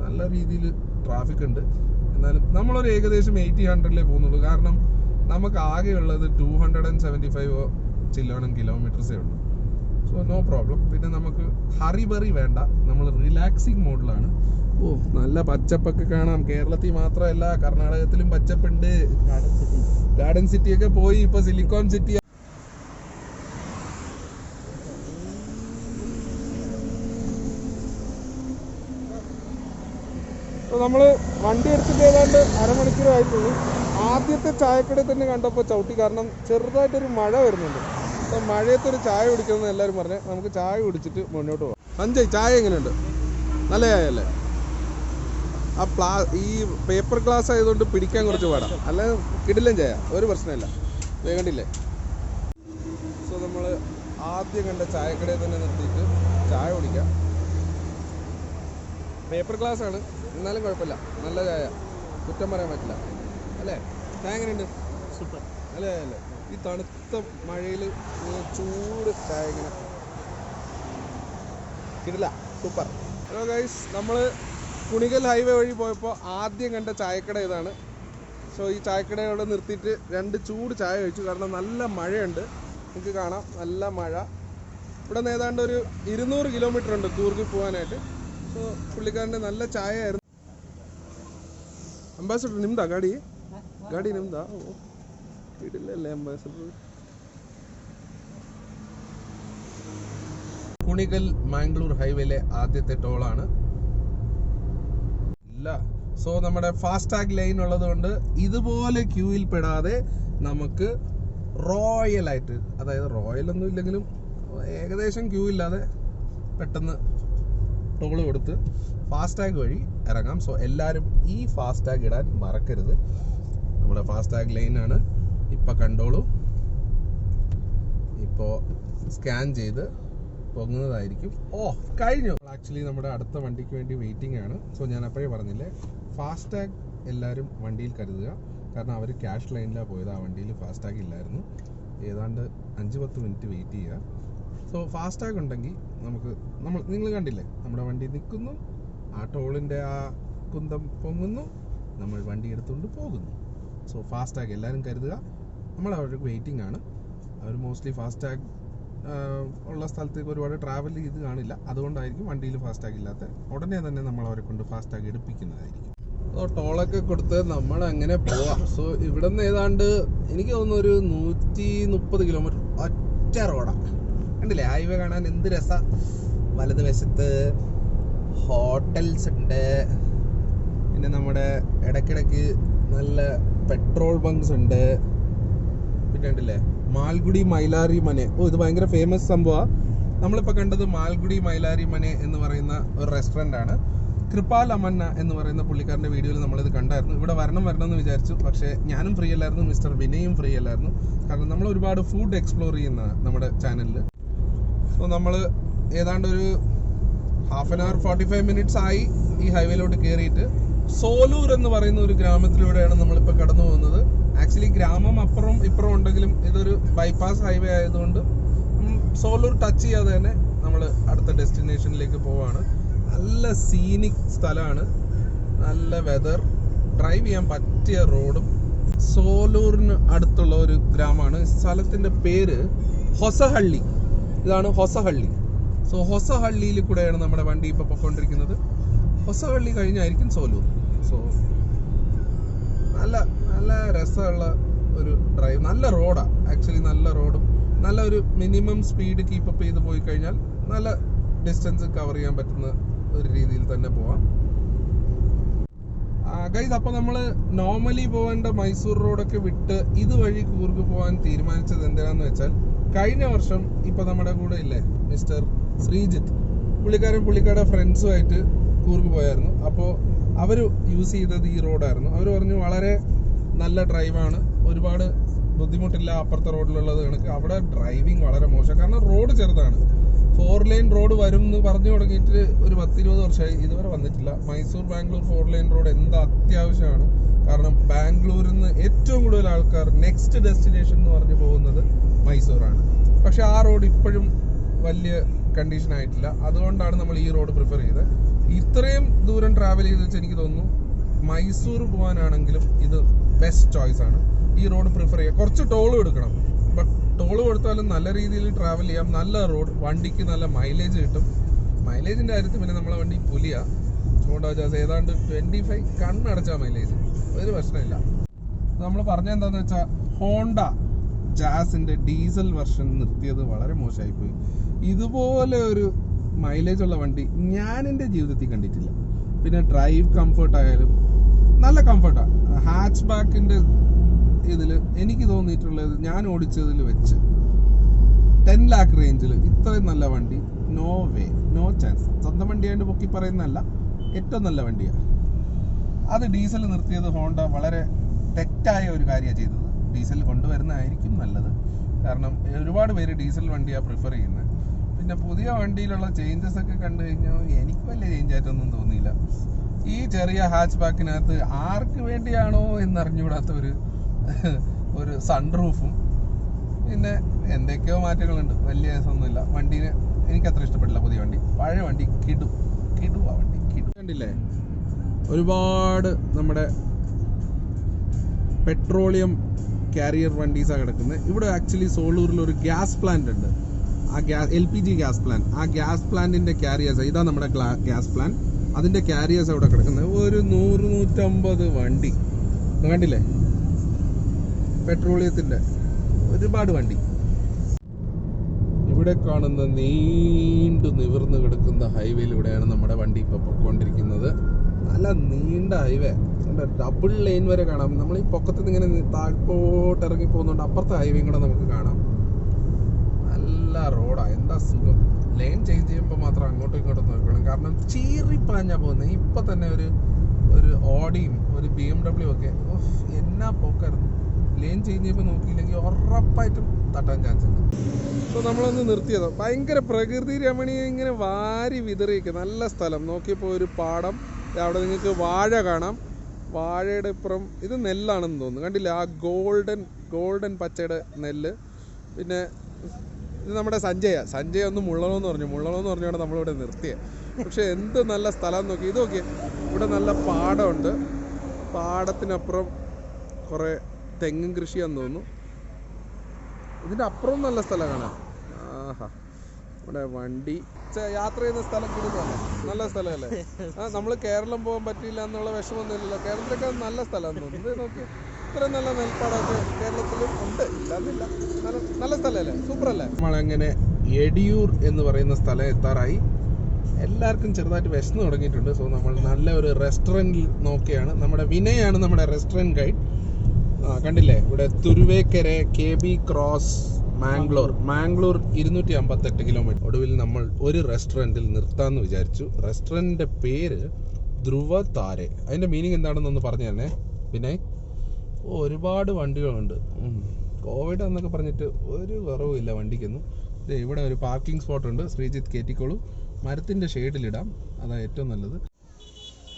നല്ല രീതിയിൽ ട്രാഫിക് ഉണ്ട്. എന്നാലും നമ്മളൊരു ഏകദേശം 80-100 പോകുന്നുള്ളൂ. കാരണം നമുക്ക് ആകെയുള്ളത് 275 ചില്ലോണം കിലോമീറ്റേഴ്സേ ഉള്ളൂ. So no problem. പിന്നെ നമുക്ക് ഹറിബറി വേണ്ട, നമ്മൾ റിലാക്സിങ് മോഡിലാണ്. നല്ല പച്ചപ്പൊക്കെ കാണാം. കേരളത്തിൽ മാത്രമല്ല, കർണാടകത്തിലും പച്ചപ്പുണ്ട്. ഗാർഡൻ സിറ്റി ഒക്കെ പോയി, ഇപ്പൊ സിലിക്കോൺ സിറ്റി. നമ്മള് വണ്ടി എടുത്തിട്ട് ഏതാണ്ട് അരമണിക്കൂറായിട്ടുള്ളൂ. ആദ്യത്തെ ചായക്കടയിൽ തന്നെ കണ്ടപ്പോൾ ചവിട്ടി, കാരണം ചെറുതായിട്ടൊരു മഴ വരുന്നുണ്ട്. അപ്പം മഴയത്തൊരു ചായ കുടിക്കണമെന്ന് എല്ലാവരും പറഞ്ഞ് നമുക്ക് ചായ കുടിച്ചിട്ട് മുന്നോട്ട് പോകാം. സഞ്ജയ്, ചായ എങ്ങനെയുണ്ട്? നല്ല ചായ അല്ലേ? ഈ പേപ്പർ ഗ്ലാസ് ആയതുകൊണ്ട് പിടിക്കാൻ കുറച്ച് പാടാം, അല്ല കിടിലൻ ചായ, ഒരു പ്രശ്നമില്ല. കണ്ടില്ലേ. സോ നമ്മൾ ആദ്യം കണ്ട ചായക്കടയിൽ തന്നെ നിർത്തിയിട്ട് ചായ കുടിക്കാം. പേപ്പർ ഗ്ലാസ് ആണ്, എന്നാലും കുഴപ്പമില്ല, നല്ല ചായ, കുറ്റം പറയാൻ പറ്റില്ല അല്ലേ? ചായ എങ്ങനെയുണ്ട്? സൂപ്പർ. അല്ലേ അല്ലേ? ഈ തണുത്ത മഴയിൽ ചൂട് ചായ ഇങ്ങനെ കിടില, സൂപ്പർ. ഹലോ ഗൈസ്, നമ്മൾ കുണിക്കൽ ഹൈവേ വഴി പോയപ്പോൾ ആദ്യം കണ്ട ചായക്കട ഇതാണ്. സോ ഈ ചായക്കടയോടെ നിർത്തിയിട്ട് 2 ചൂട് ചായ കഴിച്ചു. കാരണം നല്ല മഴയുണ്ട്, നിങ്ങൾക്ക് കാണാം, നല്ല മഴ. ഇവിടെ നിന്ന് ഏതാണ്ട് ഒരു 200 കിലോമീറ്റർ ഉണ്ട് കൂർഗിൽ പോകാനായിട്ട്. സോ പുള്ളിക്കാരൻ്റെ നല്ല ചായ ആയിരുന്നു. ಅಂಬಾಸಡರ್ ನಿಮ್ದಾ ಗಾಡಿ ನಿಮ್ದಾ? ಇಡಿಲ್ಲೇ ಅಂಬಾಸಡರ್. കുണിക്കൽ മാംഗ്ലൂർ ഹൈവേയിലെ ആദ്യത്തെ ടോളാണ്. ഇല്ല. സോ നമ്മുടെ ഫാസ്ടാഗ് ലൈൻ ഉള്ളത് കൊണ്ട് ഇതുപോലെ ക്യൂയിൽ പെടാതെ നമുക്ക് റോയലായിട്ട്, അതായത് റോയലൊന്നും ഇല്ലെങ്കിലും ഏകദേശം ക്യൂ ഇല്ലാതെ പെട്ടെന്ന് ടോള് കൊടുത്ത് ഫാസ്ടാഗ് വഴി ഇറങ്ങാം. സോ എല്ലാവരും ഈ ഫാസ്ടാഗ് ഇടാൻ മറക്കരുത്. നമ്മുടെ ഫാസ്ടാഗ് ലൈനാണ്, ഇപ്പം കണ്ടോളൂ. ഇപ്പോൾ സ്കാൻ ചെയ്ത് പൊങ്ങുന്നതായിരിക്കും. കഴിഞ്ഞു. ആക്ച്വലി നമ്മുടെ അടുത്ത വണ്ടിക്ക് വേണ്ടി വെയിറ്റിംഗ് ആണ്. സോ ഞാൻ അപ്പോഴേ പറഞ്ഞില്ലേ, ഫാസ്ടാഗ് എല്ലാവരും വണ്ടിയിൽ കരുതുക. കാരണം അവർ ക്യാഷ് ലൈനിലാണ് പോയത്, ആ വണ്ടിയിൽ ഫാസ്ടാഗ് ഇല്ലായിരുന്നു. ഏതാണ്ട് 5-10 മിനിറ്റ് വെയിറ്റ് ചെയ്യുക. സോ ഫാസ്ടാഗ് ഉണ്ടെങ്കിൽ നിങ്ങൾ കണ്ടില്ലേ, നമ്മുടെ വണ്ടി നിൽക്കുന്നു, ആ ടോളിൻ്റെ ആ കുന്തം പൊങ്ങുന്നു, നമ്മൾ വണ്ടി എടുത്തുകൊണ്ട് പോകുന്നു. സോ ഫാസ്ടാഗ് എല്ലാവരും കരുതുക. നമ്മൾ അവർക്ക് വെയിറ്റിംഗ് ആണ്. അവർ മോസ്റ്റ്ലി ഫാസ്ടാഗ് ഉള്ള സ്ഥലത്തേക്ക് ഒരുപാട് ട്രാവൽ ചെയ്ത് കാണില്ല, അതുകൊണ്ടായിരിക്കും വണ്ടിയിൽ ഫാസ്ടാഗ് ഇല്ലാത്ത. ഉടനെ തന്നെ നമ്മൾ അവരെ കൊണ്ട് ഫാസ്ടാഗ് എടുപ്പിക്കുന്നതായിരിക്കും. സോ ടോളൊക്കെ കൊടുത്ത് നമ്മൾ അങ്ങനെ പോവാം. സോ ഇവിടെ നിന്ന് ഏതാണ്ട് എനിക്ക് തോന്നുന്നു ഒരു 130 കിലോമീറ്റർ ഒറ്റ റോഡാണ്. കണ്ടില്ലേ, ഹൈവേ കാണാൻ എന്ത് രസം. വലത് വശത്ത് ഹോട്ടൽസ് ഉണ്ട്, പിന്നെ നമ്മുടെ ഇടയ്ക്കിടയ്ക്ക് നല്ല പെട്രോൾ ബങ്ക്സ് ഉണ്ട്. പിന്നെ കണ്ടില്ലേ മാൽഗുഡി മൈലാരി മനെ. ഇത് ഭയങ്കര ഫേമസ് സംഭവമാണ്. നമ്മളിപ്പോൾ കണ്ടത് മാൽഗുഡി മൈലാരി മനെ എന്ന് പറയുന്ന ഒരു റെസ്റ്റോറൻ്റ് ആണ്. കൃപാൽ അമന്ന എന്ന് പറയുന്ന പുള്ളിക്കാരൻ്റെ വീഡിയോയിൽ നമ്മളിത് കണ്ടായിരുന്നു. ഇവിടെ വരണം എന്ന് വിചാരിച്ചു, പക്ഷേ ഞാനും ഫ്രീ അല്ലായിരുന്നു, മിസ്റ്റർ വിനയും ഫ്രീ അല്ലായിരുന്നു. കാരണം നമ്മൾ ഒരുപാട് ഫുഡ് എക്സ്പ്ലോർ ചെയ്യുന്ന നമ്മുടെ ചാനലിൽ. സോ നമ്മൾ ഏതാണ്ട് ഒരു 1/2 hour 45 minutes ആയി ഈ ഹൈവേയിലോട്ട് കയറിയിട്ട്. സോലൂർ എന്ന് പറയുന്ന ഒരു ഗ്രാമത്തിലൂടെയാണ് നമ്മളിപ്പോൾ കടന്നു പോകുന്നത്. ആക്ച്വലി ഗ്രാമം അപ്പുറം ഇപ്പുറം ഉണ്ടെങ്കിലും ഇതൊരു ബൈപ്പാസ് ഹൈവേ ആയതുകൊണ്ട് സോലൂർ ടച്ച് ചെയ്യാതെ തന്നെ നമ്മൾ അടുത്ത ഡെസ്റ്റിനേഷനിലേക്ക് പോവാണ്. നല്ല സീനിക് സ്ഥലമാണ്, നല്ല വെതർ, ഡ്രൈവ് ചെയ്യാൻ പറ്റിയ റോഡും. സോലൂറിന് അടുത്തുള്ള ഒരു ഗ്രാമമാണ്. സ്ഥലത്തിൻ്റെ പേര് ഹൊസഹള്ളി. ഇതാണ് ഹൊസഹള്ളി. സോ ഹൊസഹള്ളിയിൽ കൂടെയാണ് നമ്മുടെ വണ്ടി ഇപ്പോൾ പൊയ്ക്കൊണ്ടിരിക്കുന്നത്. ഹൊസഹള്ളി കഴിഞ്ഞായിരിക്കും സോലൂർ. സോ നല്ല നല്ല രസമുള്ള ഒരു ഡ്രൈവ്, നല്ല റോഡാണ് ആക്ച്വലി. നല്ല റോഡും നല്ല ഒരു മിനിമം സ്പീഡ് കീപ്പപ്പ് ചെയ്ത് പോയി കഴിഞ്ഞാൽ നല്ല ഡിസ്റ്റൻസ് കവർ ചെയ്യാൻ പറ്റുന്ന ഒരു രീതിയിൽ തന്നെ പോവാം. ഗൈസ്, അപ്പോൾ നമ്മൾ നോർമലി പോകേണ്ട മൈസൂർ റോഡൊക്കെ വിട്ട് ഇതുവഴി കൂർഗ് പോകാൻ തീരുമാനിച്ചത് എന്തിനാന്ന് വെച്ചാൽ, കഴിഞ്ഞ വർഷം ഇപ്പോൾ നമ്മുടെ കൂടെ ഇല്ലേ മിസ്റ്റർ ശ്രീജിത്ത്, പുള്ളിക്കാരുടെ ഫ്രണ്ട്സുമായിട്ട് കൂർഗ് പോയായിരുന്നു. അപ്പോൾ അവർ യൂസ് ചെയ്തത് ഈ റോഡായിരുന്നു. അവർ പറഞ്ഞു വളരെ നല്ല ഡ്രൈവാണ്, ഒരുപാട് ബുദ്ധിമുട്ടില്ല അപ്പുറത്തെ റോഡിലുള്ളത് കണക്ക്. അവിടെ ഡ്രൈവിംഗ് വളരെ മോശം, കാരണം റോഡ് ചെറുതാണ്. 4 ലൈൻ റോഡ് വരും എന്ന് പറഞ്ഞു തുടങ്ങിയിട്ട് ഒരു 10-20 വർഷമായി, ഇതുവരെ വന്നിട്ടില്ല. മൈസൂർ ബാംഗ്ലൂർ 4 ലൈൻ റോഡ് എന്താ അത്യാവശ്യമാണ്. കാരണം ബാംഗ്ലൂരിൽ നിന്ന് ഏറ്റവും കൂടുതൽ ആൾക്കാർ നെക്സ്റ്റ് ഡെസ്റ്റിനേഷൻ എന്ന് പറഞ്ഞു പോകുന്നത് മൈസൂറാണ്. പക്ഷെ ആ റോഡ് ഇപ്പോഴും വലിയ കണ്ടീഷൻ ആയിട്ടില്ല. അതുകൊണ്ടാണ് നമ്മൾ ഈ റോഡ് പ്രിഫർ ചെയ്തത്. ഇത്രയും ദൂരം ട്രാവൽ ചെയ്ത് വെച്ച് എനിക്ക് തോന്നുന്നു മൈസൂർ പോകാനാണെങ്കിലും ഇത് ബെസ്റ്റ് ചോയ്സ് ആണ്. ഈ റോഡ് പ്രിഫർ ചെയ്യുക. കുറച്ച് ടോൾ കൊടുക്കണം, ബട്ട് ടോൾ കൊടുത്താലും നല്ല രീതിയിൽ ട്രാവൽ ചെയ്യാം. നല്ല റോഡ്, വണ്ടിക്ക് നല്ല മൈലേജ് കിട്ടും. മൈലേജിൻ്റെ കാര്യത്തിൽ പിന്നെ നമ്മളെ വണ്ടി പുലിയാ, ഹോണ്ട ജാസ് ഏതാണ്ട് 25 കണ്ണടച്ച മൈലേജ്, ഒരു പ്രശ്നമില്ല. നമ്മൾ പറഞ്ഞ എന്താണെന്ന് വെച്ചാൽ, ഹോണ്ട ജാസിൻ്റെ ഡീസൽ വെർഷൻ നിർത്തിയത് വളരെ മോശമായിപ്പോയി. ഇതുപോലെ ഒരു മൈലേജ് ഉള്ള വണ്ടി ഞാൻ എൻ്റെ ജീവിതത്തിൽ കണ്ടിട്ടില്ല. പിന്നെ ഡ്രൈവ് കംഫർട്ട് ആയാലും നല്ല കംഫർട്ടാണ്. ഹാച്ച് ബാക്കിൻ്റെ ഇതിൽ എനിക്ക് തോന്നിയിട്ടുള്ളത്, ഞാൻ ഓടിച്ചതിൽ വെച്ച് 10 lakh റേഞ്ചിൽ ഇത്രയും നല്ല വണ്ടി നോ വേ, നോ ചാൻസ്. സ്വന്തം വണ്ടിയായിട്ട് പൊക്കി പറയുന്നതല്ല, ഏറ്റവും നല്ല വണ്ടിയാണ്. അത് ഡീസൽ നിർത്തിയത് ഹോണ്ട വളരെ തെറ്റായ ഒരു കാര്യമാണ് ചെയ്തത്. ഡീസൽ കൊണ്ടുവരുന്നതായിരിക്കും നല്ലത്, കാരണം ഒരുപാട് പേര് ഡീസൽ വണ്ടിയാണ് പ്രിഫർ ചെയ്യുന്നത്. പിന്നെ പുതിയ വണ്ടിയിലുള്ള ചേഞ്ചസ് ഒക്കെ കണ്ടു കഴിഞ്ഞാൽ എനിക്ക് വലിയ ചേഞ്ച് ആയിട്ടൊന്നും തോന്നിയില്ല. ഈ ചെറിയ ഹാച്ച് ബാക്കിനകത്ത് ആർക്ക് വേണ്ടിയാണോ എന്നറിഞ്ഞുകൂടാത്ത ഒരു സൺറൂഫും പിന്നെ എന്തൊക്കെയോ മാറ്റങ്ങളുണ്ട്. വലിയ രസമൊന്നുമില്ല വണ്ടീനെ, എനിക്കത്ര ഇഷ്ടപ്പെട്ടില്ല പുതിയ വണ്ടി. പഴയ വണ്ടി കിടുവാ വണ്ടി, കണ്ടില്ലേ ഒരുപാട് നമ്മുടെ പെട്രോളിയം കാരിയർ വണ്ടീസാണ് കിടക്കുന്നത്. ഇവിടെ ആക്ച്വലി സോളൂരിൽ ഒരു ഗ്യാസ് പ്ലാന്റ് ഉണ്ട്. ആ LPG ഗ്യാസ് പ്ലാന്റ്, ആ ഗ്യാസ് പ്ലാന്റിന്റെ കാരിയേഴ്സ്, ഇതാ നമ്മുടെ ഗ്യാസ് പ്ലാന്റ്, അതിന്റെ കാരിയേഴ്സ് അവിടെ കിടക്കുന്നത്. ഒരു 100-150 വണ്ടി കണ്ടില്ലേ, പെട്രോളിയത്തിന്റെ ഒരുപാട് വണ്ടി. ഇവിടെ കാണുന്ന നീണ്ടു നിവർന്ന് കിടക്കുന്ന ഹൈവേയിലൂടെയാണ് നമ്മുടെ വണ്ടി ഇപ്പോൾ പൊയ്ക്കൊണ്ടിരിക്കുന്നത്. നല്ല നീണ്ട ഹൈവേ, ഡബിൾ ലൈൻ വരെ കാണാം. നമ്മൾ ഈ പൊക്കത്ത് നിന്ന് ഇങ്ങനെ താഴ്പോട്ട് ഇറങ്ങി പോകുന്നുണ്ട്, അപ്പുറത്തെ ഹൈവേയും കൂടെ നമുക്ക് കാണാം. നല്ല റോഡാണ്, എന്താ സുഖം. ലൈൻ ചേഞ്ച് ചെയ്യുമ്പോൾ മാത്രം അങ്ങോട്ടും ഇങ്ങോട്ടും നോക്കണം, കാരണം ചീറിപ്പാഞ്ഞാ പോകുന്നത്. ഇപ്പം തന്നെ ഒരു ഓഡിയും ഒരു BMW ഒക്കെ എന്നാ പോക്കായിരുന്നു. ലൈൻ ചേഞ്ച് ചെയ്യുമ്പോൾ നോക്കിയില്ലെങ്കിൽ ഉറപ്പായിട്ടും തട്ടാൻ ചാൻസ് ഉണ്ട്. സോ നമ്മളൊന്ന് നിർത്തിയത്, ഭയങ്കര പ്രകൃതി രമണീയം, ഇങ്ങനെ വാരി വിതറിയൊക്കെ നല്ല സ്ഥലം. നോക്കിയപ്പോൾ ഒരു പാടം, അവിടെ നിങ്ങൾക്ക് വാഴ കാണാം. വാഴയുടെ ഇപ്പുറം ഇത് നെല്ലാണെന്ന് തോന്നുന്നു, കണ്ടില്ല ആ ഗോൾഡൻ പച്ചയുടെ നെല്ല്. പിന്നെ ഇത് നമ്മുടെ സഞ്ജയ ഒന്ന് മുള്ളണമെന്ന് പറഞ്ഞുകൊണ്ട് നമ്മളിവിടെ നിർത്തിയത്. പക്ഷെ എന്ത് നല്ല സ്ഥലം നോക്കി. ഇത് നോക്കിയേ, ഇവിടെ നല്ല പാടമുണ്ട്, പാടത്തിനപ്പുറം കുറേ തെങ്ങും കൃഷിയാന്ന് തോന്നുന്നു. ഇതിൻ്റെ അപ്പുറം നല്ല സ്ഥലം കാണാം. ആഹാ, ഇവിടെ വണ്ടി യാത്ര ചെയ്യുന്ന സ്ഥലം കൂടുതലല്ലേ, നല്ല സ്ഥലമല്ലേ. നമ്മൾ കേരളം പോകാൻ പറ്റില്ല എന്നുള്ള വിഷമമൊന്നുമില്ലല്ലോ. കേരളത്തിലൊക്കെ നല്ല സ്ഥലമാണെന്ന് തോന്നുന്നു. ഇത് നോക്കി, ഇത്രയും നല്ല നെൽപ്പാടമൊക്കെ കേരളത്തിലും ഉണ്ട്, ഇല്ലാന്നില്ല. നല്ല സ്ഥലമല്ലേ, സൂപ്പറല്ലേ. നമ്മളങ്ങനെ എടിയൂർ എന്ന് പറയുന്ന സ്ഥലം എത്താറായി. എല്ലാവർക്കും ചെറുതായിട്ട് വിശന്ന് തുടങ്ങിയിട്ടുണ്ട്. സോ നമ്മൾ നല്ല ഒരു റെസ്റ്റോറൻറ്റിൽ നോക്കിയാണ്. നമ്മുടെ വിനയാണ് നമ്മുടെ റെസ്റ്റോറൻറ്റ് ഗൈഡ്. കണ്ടില്ലേ, ഇവിടെ തുരുവേക്കര KB ക്രോസ് മാംഗ്ലൂർ 258 കിലോമീറ്റർ. ഒടുവിൽ നമ്മൾ ഒരു റെസ്റ്റോറൻറ്റിൽ നിർത്താമെന്ന് വിചാരിച്ചു. റെസ്റ്റോറൻറ്റിൻ്റെ പേര് ധ്രുവ താരെ. അതിൻ്റെ മീനിങ് എന്താണെന്നൊന്ന് പറഞ്ഞു തന്നെ പിന്നെ. ഒരുപാട് വണ്ടികളുണ്ട്. കോവിഡ് എന്നൊക്കെ പറഞ്ഞിട്ട് ഒരു കുറവുമില്ല വണ്ടിക്കൊന്നും. ഇവിടെ ഒരു പാർക്കിംഗ് സ്പോട്ട് ഉണ്ട്. ശ്രീജിത്ത് കയറ്റിക്കോളൂ, മരത്തിൻ്റെ ഷെയ്ഡിലിടാം, അതാണ് ഏറ്റവും നല്ലത്.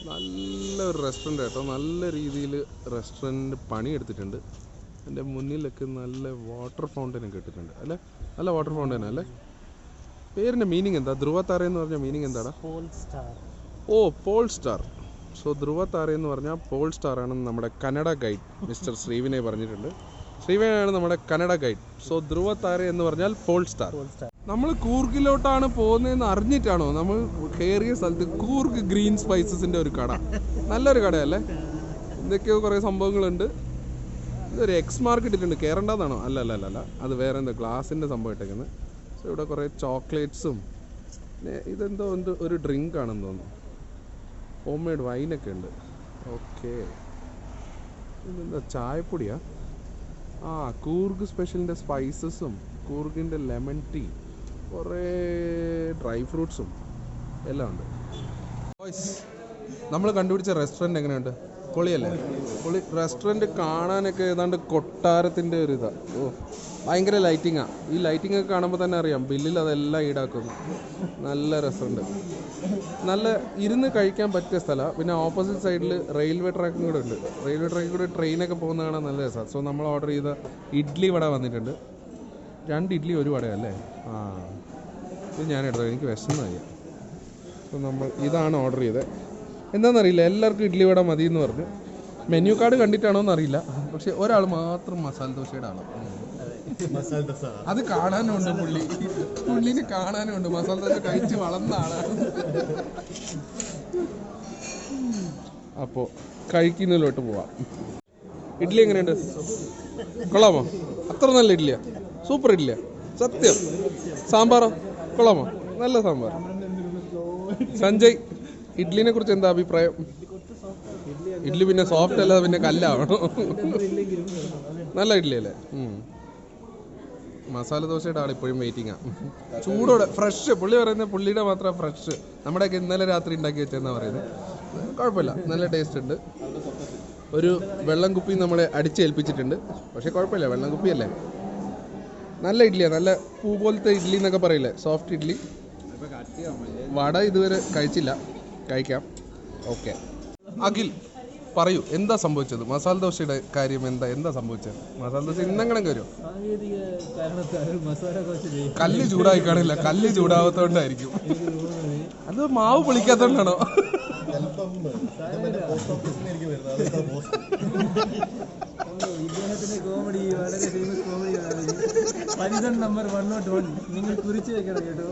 നല്ലൊരു റെസ്റ്റോറൻറ്റ് കേട്ടോ, നല്ല രീതിയിൽ റെസ്റ്റോറൻറ്റ് പണിയെടുത്തിട്ടുണ്ട്. എൻ്റെ മുന്നിലൊക്കെ നല്ല വാട്ടർ ഫൗണ്ടനൊക്കെ ഇട്ടിട്ടുണ്ട് അല്ലേ, നല്ല വാട്ടർ ഫൗണ്ടൻ അല്ലേ. പേരിൻ്റെ മീനിങ് എന്താ? ധ്രുവത്താര എന്ന് പറഞ്ഞ മീനിങ് എന്താണ്? Pole star. ഓ, പോൾ സ്റ്റാർ. സോ ധ്രുവത്താര എന്ന് പറഞ്ഞാൽ പോൾ സ്റ്റാർ ആണെന്ന് നമ്മുടെ കന്നഡ ഗൈഡ് മിസ്റ്റർ ശ്രീവിനയ് പറഞ്ഞിട്ടുണ്ട്. ശ്രീവിനയാണ് നമ്മുടെ കന്നഡ ഗൈഡ്. സോ ധ്രുവത്താര എന്ന് പറഞ്ഞാൽ പോൾ സ്റ്റാർ. നമ്മൾ കൂർഗിലോട്ടാണ് പോകുന്നതെന്ന് അറിഞ്ഞിട്ടാണോ നമ്മൾ കയറിയ സ്ഥലത്ത് കൂർഗ് ഗ്രീൻ സ്പൈസസിൻ്റെ ഒരു കട? നല്ലൊരു കടയല്ലേ? എന്തൊക്കെയോ കുറേ സംഭവങ്ങളുണ്ട്. ഇതൊരു എക്സ് മാർക്കറ്റ് ഇട്ടുണ്ട്, കയറേണ്ടതാണോ? അല്ല, അത് വേറെ എന്താ ഗ്ലാസിൻ്റെ സംഭവം ഇട്ടേക്കുന്നത്. സോ ഇവിടെ കുറേ ചോക്ലേറ്റ്സും ഇതെന്തോ ഒരു ഡ്രിങ്ക് ആണെന്ന് തോന്നുന്നു. ഹോം മെയ്ഡ് വൈനൊക്കെ ഉണ്ട്. ഓക്കെ, ഇതെന്താ ചായപ്പൊടിയാ? ആ, കൂർഗ് സ്പെഷ്യലിൻ്റെ സ്പൈസസും കൂർഗിൻ്റെ ലെമൺ ടീ, കുറേ ഡ്രൈ ഫ്രൂട്ട്സും എല്ലാം ഉണ്ട്. നമ്മൾ കണ്ടുപിടിച്ച റെസ്റ്റോറൻറ്റ് എങ്ങനെയുണ്ട്? പൊളിയല്ലേ? പൊളി റെസ്റ്റോറൻറ്റ്. കാണാനൊക്കെ ഏതാണ്ട് കൊട്ടാരത്തിൻ്റെ ഒരു ഇതാണ്. ഓ, ഭയങ്കര ലൈറ്റിങ്ങാണ്. ഈ ലൈറ്റിംഗ് ഒക്കെ കാണുമ്പോൾ തന്നെ അറിയാം ബില്ലിൽ അതെല്ലാം ഈടാക്കുന്നു. നല്ല രസമുണ്ട്. നല്ല ഇരുന്ന് കഴിക്കാൻ പറ്റിയ സ്ഥലമാണ്. പിന്നെ ഓപ്പോസിറ്റ് സൈഡിൽ റെയിൽവേ ട്രാക്കും കൂടെ ഉണ്ട്. റെയിൽവേ ട്രാക്കിൽ കൂടെ ട്രെയിനൊക്കെ പോകുന്ന കാണാൻ നല്ല രസമാണ്. സോ നമ്മൾ ഓർഡർ ചെയ്ത ഇഡ്ഡലി വട വന്നിട്ടുണ്ട്. 2 ഇഡ്ഡലി 1 വടയല്ലേ? ആ, ഇത് ഞാൻ എടുത്തത്, എനിക്ക് വിശന്നായി. സോ നമ്മൾ ഇതാണ് ഓർഡർ ചെയ്തത്. എന്താണെന്നറിയില്ല, എല്ലാവർക്കും ഇഡ്ഡലി വട മതി എന്ന് പറഞ്ഞു. മെനു കാർഡ് കണ്ടിട്ടാണോ എന്നറിയില്ല, പക്ഷെ ഒരാൾ മാത്രം മസാല ദോശയുടെ ആളാണ്. അത് കാണാനുണ്ട്, പുള്ളിന് കാണാനുണ്ട്. മസാല ദോശ കഴിച്ച് വളർന്ന ആളാണ്. അപ്പോൾ കഴിക്കുന്നതിലോട്ട് പോവാം. ഇഡ്ഡലി എങ്ങനെയുണ്ട്? കൊള്ളാമോ? അത്ര നല്ല ഇഡ്ഡലിയാ? സൂപ്പർ ഇഡ്ഡലിയാ സത്യം. സാമ്പാറോ? കൊള്ളാമോ? നല്ല സാമ്പാർ. സഞ്ജയ്, ഇഡ്ഡലിനെ കുറിച്ച് എന്താ അഭിപ്രായം? ഇഡ്ഡലി പിന്നെ സോഫ്റ്റ് അല്ലാതെ പിന്നെ കല്ലാവണോ? നല്ല ഇഡ്ഡലി അല്ലേ? മസാല ദോശയുടെ ആൾ ഇപ്പോഴും വെയിറ്റിംഗാ. ചൂടോടെ ഫ്രഷ്. പുള്ളി പറയുന്നത് പുള്ളിയുടെ മാത്രം ഫ്രഷ്. നമ്മുടെയൊക്കെ ഇന്നലെ രാത്രി ഉണ്ടാക്കി വെച്ചെന്നാണ് പറയുന്നത്. കുഴപ്പമില്ല, നല്ല ടേസ്റ്റ് ഉണ്ട്. ഒരു വെള്ളം കുപ്പി നമ്മളെ അടിച്ചേൽപ്പിച്ചിട്ടുണ്ട്, പക്ഷേ കുഴപ്പമില്ല, വെള്ളം കുപ്പിയല്ലേ. നല്ല ഇഡ്ഡലിയാണ്, നല്ല പൂ പോലത്തെ ഇഡ്ഡലി എന്നൊക്കെ പറയില്ലേ, സോഫ്റ്റ് ഇഡ്ഡലി. വട ഇതുവരെ കഴിച്ചില്ല, കഴിക്കാം. ഓക്കെ, അഖിൽ പറയൂ, എന്താ സംഭവിച്ചത്? മസാല ദോശയുടെ കാര്യം എന്താ സംഭവിച്ചത്? മസാല ദോശ ഇന്നെങ്ങനെ വരുമോ? കല്ല് ചൂടായി കാണില്ല, കല്ല് ചൂടാവാത്തോണ്ടായിരിക്കും. അത് മാവ് പൊളിക്കാത്തോണ്ടാണോ? ഇദ്ദേഹത്തിന്റെ കോമഡി വളരെ ഫേമസ് കോമഡിയാണ്. പരിസൺ നമ്പർ 101 നിങ്ങൾ കുറിച്ച് വെക്കണം കേട്ടോ.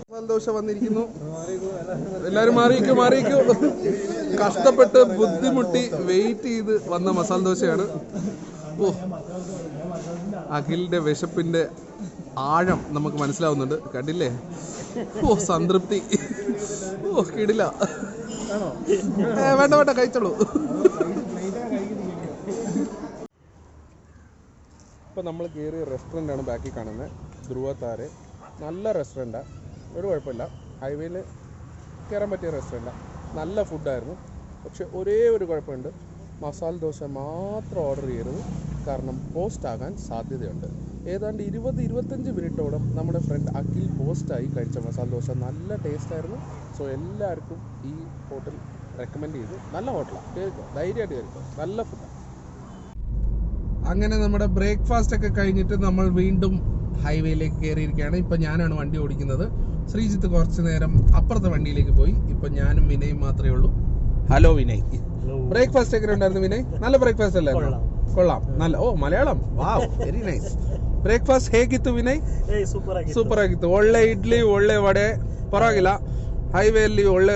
മസാല ദോശ വന്നിരിക്കുന്നു. എല്ലാവരും മാറിക്കൂ. കഷ്ടപ്പെട്ട് ബുദ്ധിമുട്ടി വെയിറ്റ് ചെയ്ത് വന്ന മസാല ദോശയാണ്. ഓ, അഖിലിന്റെ വിശപ്പിന്റെ ആഴം നമുക്ക് മനസ്സിലാവുന്നുണ്ട്. കണ്ടില്ലേ? ഓ, സംതൃപ്തി. ഓ, കിടില. വേണ്ട കഴിച്ചോളൂ. ഇപ്പം നമ്മൾ കയറിയ റെസ്റ്റോറൻ്റാണ് ബാക്കിൽ കാണുന്നത്, ധ്രുവത്താര. നല്ല റെസ്റ്റോറൻറ്റാണ്, ഒരു കുഴപ്പമില്ല. ഹൈവേയിൽ കയറാൻ പറ്റിയ റെസ്റ്റോറൻറ്റാണ്. നല്ല ഫുഡായിരുന്നു. പക്ഷെ ഒരേ ഒരു കുഴപ്പമുണ്ട്, മസാല ദോശ മാത്രം ഓർഡർ ചെയ്യരുത്, കാരണം പോസ്റ്റ് ആകാൻ സാധ്യതയുണ്ട്. ഏതാണ്ട് 20-25 മിനിറ്റോളം നമ്മുടെ ഫ്രണ്ട് അഖിൽ പോസ്റ്റായി കഴിച്ച മസാല ദോശ നല്ല ടേസ്റ്റായിരുന്നു. സോ എല്ലാവർക്കും ഈ ഹോട്ടൽ റെക്കമെൻഡ് ചെയ്തു. നല്ല ഹോട്ടലാണ്, കയറിക്കോ, ധൈര്യമായിട്ട് കയറിക്കോ, നല്ല ഫുഡാണ്. അങ്ങനെ നമ്മുടെ ബ്രേക്ക്ഫാസ്റ്റ് ഒക്കെ കഴിഞ്ഞിട്ട് നമ്മൾ വീണ്ടും ഹൈവേയിലേക്ക് കയറിയിരിക്കുകയാണ്. ഇപ്പം ഞാനാണ് വണ്ടി ഓടിക്കുന്നത്. ശ്രീജിത്ത് കുറച്ച് നേരം അപ്പുറത്തെ വണ്ടിയിലേക്ക് പോയി. ഇപ്പം ഞാനും വിനയും മാത്രമേ ഉള്ളൂ. ഹലോ വിനയ്, ബ്രേക്ക്ഫാസ്റ്റ് എങ്ങനെ ഉണ്ടായിരുന്നു വിനയ്? നല്ല ബ്രേക്ക്ഫാസ്റ്റ് അല്ലായിരുന്നു? ಕೊಳಾಮ್ ನಲ್ಲ ಓ Malayalam wow very nice breakfast ಹೇಗಿತ್ತು ವಿನಯ್? ಸೂಪರ್ ಆಗಿತ್ತು. ಒಳ್ಳೆ ಇಡ್ಲಿ ಒಳ್ಳೆ ವಡೆ ಪರವಾಗಿಲ್ಲ. ഹൈവേയിൽ ಒಳ್ಳೆ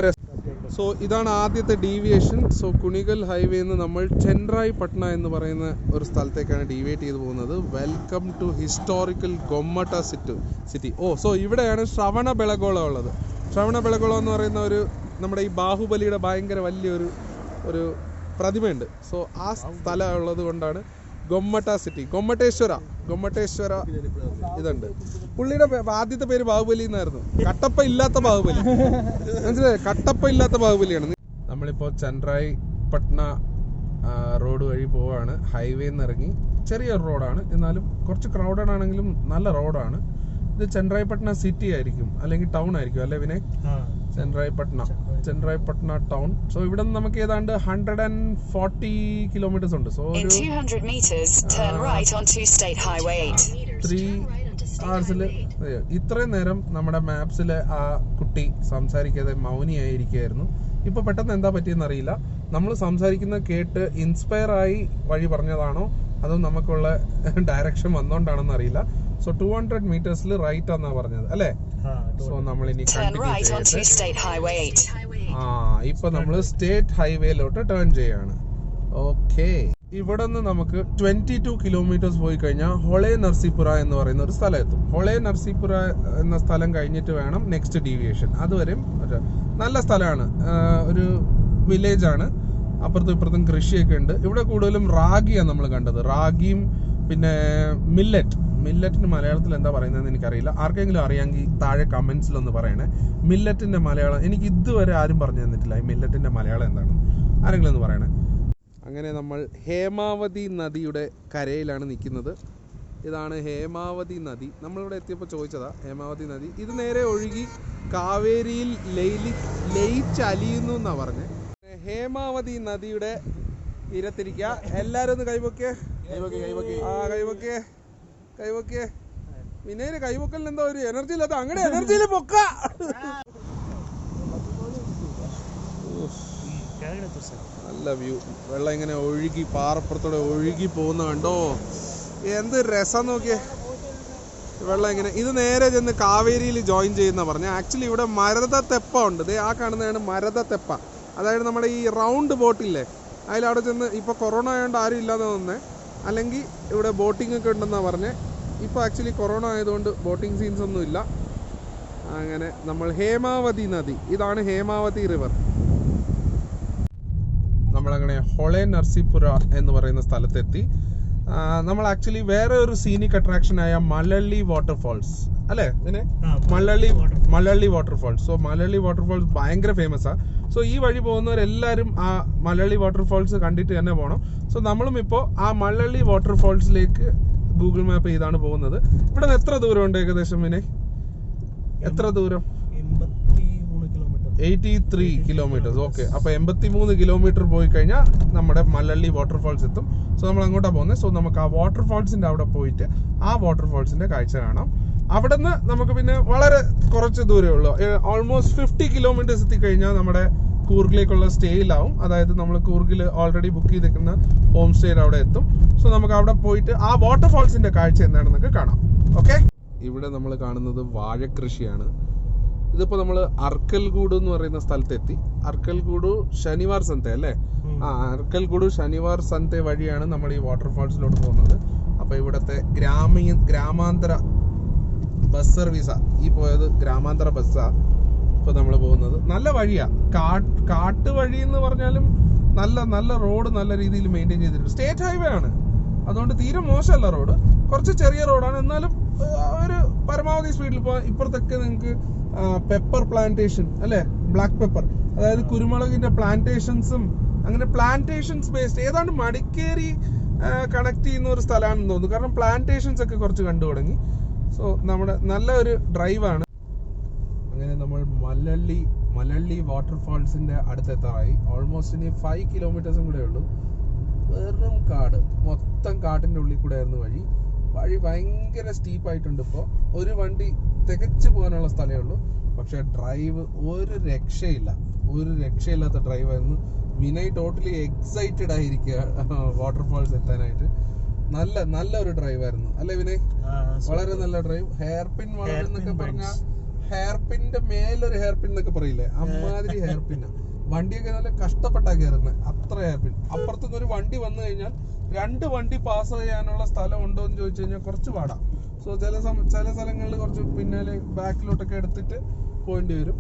സോ ഇതാണ് ആദ്യത്തെ ഡീവിയേഷൻ. സോ കുണിഗൽ ഹൈവേന്ന് നമ്മൾ ചെൻറായിപട്ന എന്ന് പറയുന്ന ഒരു സ്ഥലത്തേക്കാണ് ഡീവിയേറ്റ് ചെയ്ത് പോകുന്നത്. Welcome to historical Gommata city. ഓ സോ ഇവിടെയാണ് ശ്രവണബെളഗോള ഉള്ളത്. ശ്രവണബെളഗോള എന്ന് പറയുന്ന ഒരു നമ്മുടെ ഈ ബാഹുബലിയുടെ ഭയങ്കര വലിയൊരു പ്രതിമയുണ്ട്. സോ ആ സ്ഥലം ഉള്ളത് കൊണ്ടാണ് ഗൊമ്മട്ട സിറ്റി. ഗൊമ്മട്ടേശ്വര ഇതുണ്ട്. പുള്ളിയുടെ ആദ്യത്തെ പേര് ബാഹുബലി എന്നായിരുന്നു. കട്ടപ്പ ഇല്ലാത്ത ബാഹുബലി, മനസ്സിലായി? കട്ടപ്പ ഇല്ലാത്ത ബാഹുബലിയാണ്. നമ്മളിപ്പോൾ ചെൻറായിപട്ന റോഡ് വഴി പോവാണ്. ഹൈവേന്ന് ഇറങ്ങി ചെറിയൊരു റോഡാണ്, എന്നാലും കുറച്ച് ക്രൗഡഡ് ആണെങ്കിലും നല്ല റോഡാണ്. ഇത് ചെൻറായിപട്ന സിറ്റി ആയിരിക്കും, അല്ലെങ്കിൽ ടൗൺ ആയിരിക്കും അല്ലേ വിനയ്? ചെൻറായിപട്ന ടൗൺ. സോ ഇവിടെ നിന്ന് നമുക്ക് ഏതാണ്ട് 140 കിലോമീറ്റേഴ്സ് ഉണ്ട്. സോ 3 ഇത്രയും നേരം നമ്മുടെ മാപ്സിലെ ആ കുട്ടി സംസാരിക്കാതെ മൗനിയായിരിക്കുകയായിരുന്നു. ഇപ്പൊ പെട്ടെന്ന് എന്താ പറ്റിയെന്ന് അറിയില്ല. നമ്മൾ സംസാരിക്കുന്നത് കേട്ട് ഇൻസ്പയർ ആയി വഴി പറഞ്ഞതാണോ അതോ നമുക്കുള്ള ഡയറക്ഷൻ വന്നോണ്ടാണെന്ന് അറിയില്ല. സോ 200 മീറ്റേഴ്സിൽ റൈറ്റ് ആണെന്നാ പറഞ്ഞത് അല്ലേ? സോ നമ്മൾ ഇനി ഇപ്പൊ നമ്മള് സ്റ്റേറ്റ് ഹൈവേയിലോട്ട് ടേൺ ചെയ്യാണ്. ഓക്കെ, ഇവിടെ നിന്ന് നമുക്ക് 22 കിലോമീറ്റേഴ്സ് പോയി കഴിഞ്ഞാൽ ഹൊളെ നർസിപുര എന്ന് പറയുന്ന ഒരു സ്ഥലം എത്തും. ഹൊളെ നർസിപുര എന്ന സ്ഥലം കഴിഞ്ഞിട്ട് വേണം നെക്സ്റ്റ് ഡീവിയേഷൻ. അതുവരെയും നല്ല സ്ഥലമാണ്, ഒരു വില്ലേജ് ആണ്. അപ്പുറത്തും ഇപ്പുറത്തും കൃഷിയൊക്കെ ഉണ്ട്. ഇവിടെ കൂടുതലും റാഗിയാണ് നമ്മൾ കണ്ടത്. റാഗിയും പിന്നെ മില്ലറ്റിന് മലയാളത്തിൽ എന്താ പറയുന്നതെന്ന് എനിക്കറിയില്ല. ആർക്കെങ്കിലും അറിയാമെങ്കിൽ താഴെ കമന്റ്സിലൊന്ന് പറയണേ. മില്ലറ്റിന്റെ മലയാളം എനിക്ക് ഇതുവരെ ആരും പറഞ്ഞു തന്നിട്ടില്ല. ഈ മില്ലറ്റിന്റെ മലയാളം എന്താണെന്ന് ആരെങ്കിലും ഒന്ന് പറയണേ. അങ്ങനെ നമ്മൾ ഹേമാവതി നദിയുടെ കരയിലാണ് നിൽക്കുന്നത്. ഇതാണ് ഹേമാവതി നദി. നമ്മളിവിടെ എത്തിയപ്പോൾ ചോദിച്ചതാ ഹേമാവതി നദി. ഇത് നേരെ ഒഴുകി കാവേരിയിൽ ലയിച്ചലിയുന്നു എന്നാണ് പറഞ്ഞത്. ഹേമാവതി നദിയുടെ തീരത്തിരിക്കുക. എല്ലാവരും ഒന്ന് കൈവക്കേ. വിനയന് കൈവക്കലിന് എന്താ ഒരു എനർജി ഇല്ലാത്ത അങ്ങനെ എനർജിയിൽ പൊക്ക. നല്ല വ്യൂ. വെള്ളം ഇങ്ങനെ ഒഴുകി പാറപ്പുറത്തോടെ ഒഴുകി പോകുന്ന കണ്ടോ, എന്ത് രസം നോക്കിയേ. വെള്ളം ഇങ്ങനെ ഇത് നേരെ ചെന്ന് കാവേരിയിൽ ജോയിൻ ചെയ്യുന്ന പറഞ്ഞ. ആക്ച്വലി ഇവിടെ മരത തെപ്പ ഉണ്ട്. ആ കാണുന്നതാണ് മരത തെപ്പ. അതായത് നമ്മുടെ ഈ റൗണ്ട് ബോട്ടില്ലേ, അതിലവിടെ ചെന്ന് ഇപ്പോൾ കൊറോണ ആയതുകൊണ്ട് ആരും ഇല്ലാതെ തോന്നുന്നത്. അല്ലെങ്കിൽ ഇവിടെ ബോട്ടിംഗ് ഒക്കെ ഉണ്ടെന്നാണ് പറഞ്ഞത്. ഇപ്പോൾ ആക്ച്വലി കൊറോണ ആയതുകൊണ്ട് ബോട്ടിംഗ് സീൻസ് ഒന്നും ഇല്ല. അങ്ങനെ നമ്മൾ ഹേമാവതി നദി, ഇതാണ് ഹേമാവതി റിവർ. നമ്മളങ്ങനെ ഹൊളെ നർസിപുര എന്ന് പറയുന്ന സ്ഥലത്തെത്തി. നമ്മൾ ആക്ച്വലി വേറെ ഒരു സീനിക് അട്രാക്ഷൻ ആയ മലള്ളി വാട്ടർഫോൾസ് അല്ലേ പിന്നെ മലള്ളി വാട്ടർഫോൾസ്. സോ മലള്ളി വാട്ടർഫോൾസ് ഭയങ്കര ഫേമസ് ആണ്. സോ ഈ വഴി പോകുന്നവരെല്ലാവരും ആ മലള്ളി വാട്ടർഫോൾസ് കണ്ടിട്ട് തന്നെ പോകണം. സോ നമ്മളും ഇപ്പോൾ ആ മലള്ളി വാട്ടർഫോൾസിലേക്ക് ഗൂഗിൾ മാപ്പ് ചെയ്താണ് പോകുന്നത്. ഇവിടെ നിന്ന് എത്ര ദൂരം ഉണ്ട് ഏകദേശം പിന്നെ? എത്ര ദൂരം? 83 കിലോമീറ്റേഴ്സ്. ഓക്കെ, അപ്പൊ 83 കിലോമീറ്റർ പോയി കഴിഞ്ഞാൽ നമ്മുടെ മലള്ളി വാട്ടർഫോൾസ് എത്തും. സോ നമ്മൾ അങ്ങോട്ടാണ് പോകുന്നത്. സോ നമുക്ക് ആ വാട്ടർഫോൾസിന്റെ അവിടെ പോയിട്ട് ആ വാട്ടർഫോൾസിന്റെ കാഴ്ച കാണാം. അവിടെ നിന്ന് നമുക്ക് പിന്നെ വളരെ കുറച്ച് ദൂരമേ ഉള്ളൂ. ഓൾമോസ്റ്റ് 50 കിലോമീറ്റേഴ്സ് എത്തിക്കഴിഞ്ഞാൽ നമ്മുടെ കൂർഗിലേക്കുള്ള സ്റ്റേയിലാവും. അതായത് നമ്മൾ കൂർഗിൽ ഓൾറെഡി ബുക്ക് ചെയ്തിരിക്കുന്ന ഹോം സ്റ്റേയിൽ അവിടെ എത്തും. സോ നമുക്ക് അവിടെ പോയിട്ട് ആ വാട്ടർഫോൾസിന്റെ കാഴ്ച എന്താണെന്നൊക്കെ കാണാം. ഓക്കെ, ഇവിടെ നമ്മൾ കാണുന്നത് വാഴക്കൃഷിയാണ്. ഇതിപ്പോ നമ്മൾ അർക്കൽഗൂഡ് എന്ന് പറയുന്ന സ്ഥലത്തെത്തി. അർക്കൽഗൂഡ് ശനിവാർ സന്തെ അല്ലേ? അർക്കൽഗൂഡ് ശനിവാർ സന്തെ വഴിയാണ് നമ്മൾ ഈ വാട്ടർഫോൾസിലോട്ട് പോകുന്നത്. അപ്പൊ ഇവിടത്തെ ഗ്രാമാന്തര ബസ് സർവീസാ ഈ പോയത്. ഗ്രാമാന്തര ബസ്സാ ഇപ്പൊ നമ്മൾ പോകുന്നത്. നല്ല വഴിയാ, കാട്ട് വഴി എന്ന് പറഞ്ഞാലും നല്ല റോഡ് നല്ല രീതിയിൽ മെയിൻറ്റെയിൻ ചെയ്തിട്ടുണ്ട്. സ്റ്റേറ്റ് ഹൈവേ ആണ്, അതുകൊണ്ട് തീരെ മോശമല്ല റോഡ്. കുറച്ച് ചെറിയ റോഡാണ്, എന്നാലും ഒരു പരമാവധി സ്പീഡിൽ പോകാൻ. ഇപ്പുറത്തൊക്കെ നിങ്ങൾക്ക് പെപ്പർ പ്ലാന്റേഷൻ അല്ലെ, ബ്ലാക്ക് പെപ്പർ, അതായത് കുരുമുളകിന്റെ പ്ലാന്റേഷൻസും അങ്ങനെ പ്ലാന്റേഷൻസ് ബേസ്ഡ് ഏതാണ്ട് മടിക്കേരി കണക്ട് ചെയ്യുന്ന ഒരു സ്ഥലമാണെന്ന് തോന്നുന്നു. കാരണം പ്ലാന്റേഷൻസ് ഒക്കെ കുറച്ച് കണ്ടു തുടങ്ങി. സോ നമ്മുടെ നല്ല ഒരു ഡ്രൈവാണ്. അങ്ങനെ നമ്മൾ മലള്ളി വാട്ടർഫോൾസിന്റെ അടുത്തെത്താറായി. ഓൾമോസ്റ്റ് ഇനി 5 കിലോമീറ്റേഴ്സും കൂടെ ഉള്ളൂ. വെറും കാട്, മൊത്തം കാട്ടിന്റെ ഉള്ളിൽ കൂടെ ആയിരുന്നു വഴി ഭയങ്കര സ്റ്റീപ്പായിട്ടുണ്ട്. ഇപ്പോൾ ഒരു വണ്ടി തികച്ചു പോകാനുള്ള സ്ഥലമേ ഉള്ളൂ. പക്ഷെ ഡ്രൈവ് ഒരു രക്ഷയില്ലാത്ത ഡ്രൈവായിരുന്നു. വിനയ് ടോട്ടലി എക്സൈറ്റഡ് ആയിരിക്കുക വാട്ടർഫോൾസ് എത്താനായിട്ട്. നല്ല ഒരു ഡ്രൈവായിരുന്നു അല്ലേ വിനയ്? വളരെ നല്ല ഡ്രൈവ്. ഹെയർ പിൻ വളരെന്നൊക്കെ പറഞ്ഞാൽ ഹെയർ പിന്റെ മേലൊരു ഹെയർ പിൻ എന്നൊക്കെ പറയില്ലേ, അമ്മാതിരി ഹെയർ പിന്നാ. വണ്ടിയൊക്കെ നല്ല കഷ്ടപ്പെട്ടാ കയറുന്നത്, അത്ര ഹെയർ പിൻ. അപ്പുറത്തുനിന്ന് ഒരു വണ്ടി വന്നു കഴിഞ്ഞാൽ 2 വണ്ടി പാസ് ചെയ്യാനുള്ള സ്ഥലം ഉണ്ടോ എന്ന് ചോദിച്ചു കഴിഞ്ഞാൽ കുറച്ച് പാടാം. സോ ചില സ്ഥലങ്ങളിൽ കുറച്ച് പിന്നാലെ ബാക്കിലോട്ടൊക്കെ എടുത്തിട്ട് പോകേണ്ടി വരും.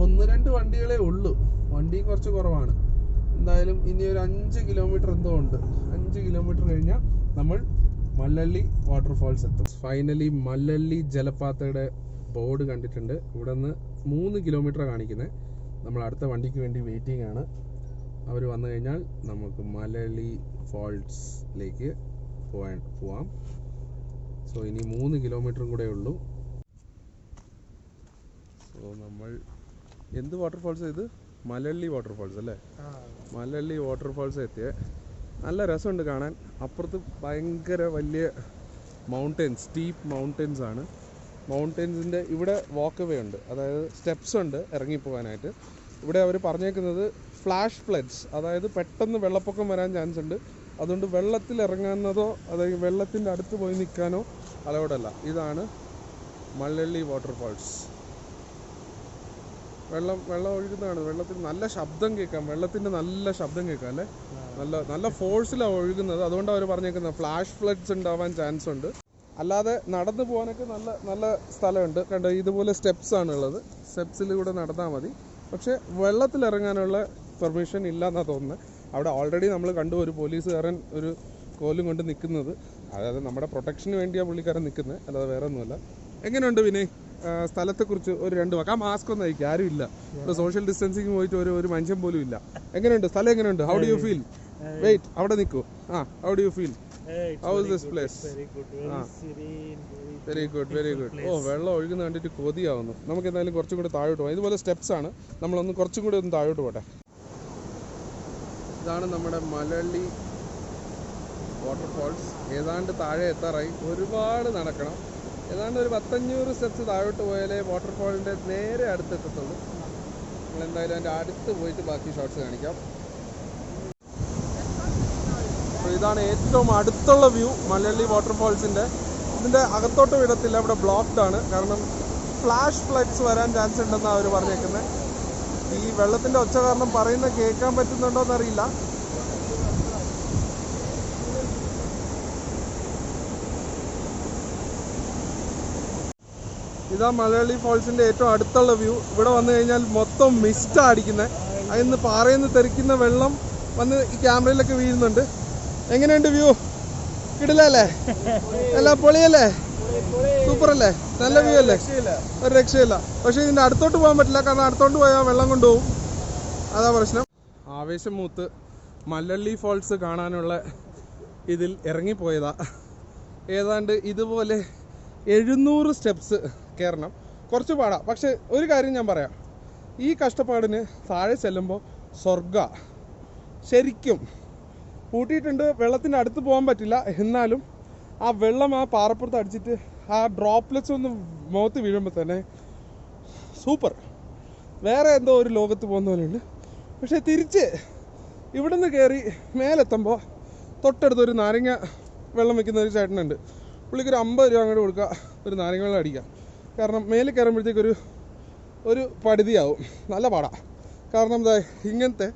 1-2 വണ്ടികളേ ഉള്ളൂ, വണ്ടിയും കുറച്ച് കുറവാണ്. എന്തായാലും ഇനി ഒരു 5 കിലോമീറ്റർ എന്തോ ഉണ്ട്. 5 കിലോമീറ്റർ കഴിഞ്ഞാൽ നമ്മൾ മലള്ളി വാട്ടർഫോൾസ് എത്തും. ഫൈനലി മലള്ളി ജലപാതയുടെ ബോർഡ് കണ്ടിട്ടുണ്ട്. ഇവിടെ നിന്ന് 3 കിലോമീറ്റർ കാണിക്കുന്നത്. നമ്മൾ അടുത്ത വണ്ടിക്ക് വേണ്ടി വെയിറ്റിംഗ് ആണ്. അവർ വന്നു കഴിഞ്ഞാൽ നമുക്ക് മലള്ളി ഫോൾസിലേക്ക് പോവാം. സോ ഇനി 3 കിലോമീറ്ററും കൂടെ ഉള്ളൂ. സോ നമ്മൾ എന്ത് വാട്ടർഫോൾസ് ഇത്? മലള്ളി വാട്ടർഫോൾസ് അല്ലേ? മലള്ളി വാട്ടർഫോൾസ് എത്തിയ നല്ല രസമുണ്ട് കാണാൻ. അപ്പുറത്ത് ഭയങ്കര വലിയ മൗണ്ടൻസ്, സ്റ്റീപ്പ് മൗണ്ടൻസ് ആണ്. മൗണ്ടൻസിൻ്റെ ഇവിടെ വാക്ക് വേ ഉണ്ട്, അതായത് സ്റ്റെപ്സ് ഉണ്ട് ഇറങ്ങിപ്പോകാനായിട്ട്. ഇവിടെ അവർ പറഞ്ഞേക്കുന്നത് ഫ്ലാഷ് ഫ്ലഡ്സ്, അതായത് പെട്ടെന്ന് വെള്ളപ്പൊക്കം വരാൻ ചാൻസ് ഉണ്ട്. അതുകൊണ്ട് വെള്ളത്തിൽ ഇറങ്ങുന്നതോ അതായത് വെള്ളത്തിൻ്റെ അടുത്ത് പോയി നിൽക്കാനോ അലൗഡല്ല. ഇതാണ് മല്ലള്ളി വാട്ടർഫാൾസ്. വെള്ളം ഒഴുകുന്നതാണ്. വെള്ളത്തിൽ നല്ല ശബ്ദം കേൾക്കാം, വെള്ളത്തിൻ്റെ നല്ല ശബ്ദം കേൾക്കാം അല്ലേ. നല്ല ഫോഴ്സിലാണ് ഒഴുകുന്നത്. അതുകൊണ്ട് അവർ പറഞ്ഞേക്കുന്നത് ഫ്ലാഷ് ഫ്ലഡ്സ് ഉണ്ടാവാൻ ചാൻസ് ഉണ്ട്. അല്ലാതെ നടന്നു പോകാനൊക്കെ നല്ല സ്ഥലമുണ്ട്. കണ്ടോ, ഇതുപോലെ സ്റ്റെപ്സ് ആണുള്ളത്. സ്റ്റെപ്സിലൂടെ നടന്നാൽ മതി. പക്ഷേ വെള്ളത്തിലിറങ്ങാനുള്ള പെർമിഷൻ ഇല്ല എന്നാണ് തോന്നുന്നത്. അവിടെ ഓൾറെഡി നമ്മൾ കണ്ടു ഒരു പോലീസുകാരൻ ഒരു കോലും കൊണ്ട് നിൽക്കുന്നത്. അതായത് നമ്മുടെ പ്രൊട്ടക്ഷന് വേണ്ടിയാണ് പുള്ളിക്കാരൻ നിൽക്കുന്നത്, അല്ലാതെ വേറെ ഒന്നുമല്ല. എങ്ങനെയുണ്ട് വിനയ് സ്ഥലത്തെക്കുറിച്ച് ഒരു 2 വാക്ക്? ആ മാസ്ക് ഒന്നും അയക്കും, ആരും ഇല്ല ഇവിടെ. സോഷ്യൽ ഡിസ്റ്റൻസിങ് പോയിട്ട് ഒരു മനുഷ്യൻ പോലും ഇല്ല. എങ്ങനെയുണ്ട് സ്ഥലം? എങ്ങനെയുണ്ട്? How do you feel? Wait, അവിടെ നിൽക്കൂ. How do you feel? How is this place? Very good. ഓ, വെള്ളം ഒഴുകുന്ന കണ്ടിട്ട് കൊതിയാവുന്നു. നമുക്ക് എന്തായാലും കുറച്ചും കൂടി താഴോട്ട് പോകാം. ഇതുപോലെ സ്റ്റെപ്സ് ആണ്, നമ്മളൊന്ന് കുറച്ചും കൂടി ഒന്ന് താഴോട്ട് പോട്ടെ. ഇതാണ് നമ്മുടെ മലള്ളി വാട്ടർഫാൾസ്. ഏതാണ്ട് താഴെ എത്താറായി, ഒരുപാട് നടക്കണം. ഏതാണ്ട് ഒരു 100-500 സ്റ്റെപ്സ് താഴോട്ട് പോയാലേ വാട്ടർഫാളിൻ്റെ നേരെ അടുത്തെത്തത്തുള്ളൂ. നമ്മളെന്തായാലും അതിൻ്റെ അടുത്ത് പോയിട്ട് ബാക്കി ഷോട്ട്സ് കാണിക്കാം. അപ്പോൾ ഇതാണ് ഏറ്റവും അടുത്തുള്ള വ്യൂ മലള്ളി വാട്ടർഫാൾസിൻ്റെ. ഇതിൻ്റെ അകത്തോട്ട് വിടത്തില്ല, ഇവിടെ ബ്ലോക്ക്ഡ് ആണ്. കാരണം ഫ്ലാഷ് ഫ്ലഡ്സ് വരാൻ ചാൻസ് ഉണ്ടെന്നാണ് അവർ പറഞ്ഞേക്കുന്നത്. ഈ വെള്ളത്തിൻ്റെ ഒച്ച കാരണം പറയുന്ന കേൾക്കാൻ പറ്റുന്നുണ്ടോയെന്നറിയില്ല. ഇതാ മലയാളി ഫോൾസിൻ്റെ ഏറ്റവും അടുത്തുള്ള വ്യൂ. ഇവിടെ വന്നു കഴിഞ്ഞാൽ മൊത്തം മിസ്റ്റാണ് അടിക്കുന്നത്. അതിന്ന് പാറയിൽ നിന്ന് തെറിക്കുന്ന വെള്ളം വന്ന് ഈ ക്യാമറയിലൊക്കെ വീഴുന്നുണ്ട്. എങ്ങനെയുണ്ട് വ്യൂ? കിടിലല്ലേ? അല്ല പൊളിയല്ലേ? സൂപ്പർ അല്ലേ? നല്ല വ്യൂ അല്ലേ? ഒരു രക്ഷയില്ല. പക്ഷേ ഇതിൻ്റെ അടുത്തോട്ട് പോകാൻ പറ്റില്ല, കാരണം അടുത്തോട്ട് പോയാൽ വെള്ളം കൊണ്ടുപോകും. അതാ പ്രശ്നം. ആവേശം മൂത്ത് മല്ലള്ളി ഫോൾസ് കാണാനുള്ള ഇതിൽ ഇറങ്ങിപ്പോയതാ. ഏതാണ്ട് ഇതുപോലെ 700 സ്റ്റെപ്സ് കയറണം. കുറച്ച് പാടാം. പക്ഷേ ഒരു കാര്യം ഞാൻ പറയാം, ഈ കഷ്ടപ്പാടിന് താഴെ ചെല്ലുമ്പോൾ സ്വർഗ. ശരിക്കും കൂട്ടിയിട്ടുണ്ട്. വെള്ളത്തിൻ്റെ അടുത്ത് പോകാൻ പറ്റില്ല, എന്നാലും ആ വെള്ളം ആ പാറപ്പുറത്ത് അടിച്ചിട്ട് ആ ഡ്രോപ്ലെറ്റ്സ് ഒന്ന് മുഖത്ത് വീഴുമ്പോൾ തന്നെ സൂപ്പർ. വേറെ എന്തോ ഒരു ലോകത്ത് പോകുന്ന പോലെയുണ്ട്. പക്ഷേ തിരിച്ച് ഇവിടെ നിന്ന് കയറി മേലെത്തുമ്പോൾ തൊട്ടടുത്തൊരു നാരങ്ങ വെള്ളം വയ്ക്കുന്ന ഒരു ചേട്ടനുണ്ട്. പുള്ളിക്കൊരു 50 രൂപ അങ്ങോട്ട് കൊടുക്കുക, ഒരു നാരങ്ങ വെള്ളം അടിക്കുക. കാരണം മേലിൽ കയറുമ്പോഴത്തേക്കൊരു പടുതിയാവും. നല്ല പാടാ. കാരണം എന്താ, ഇങ്ങനത്തെ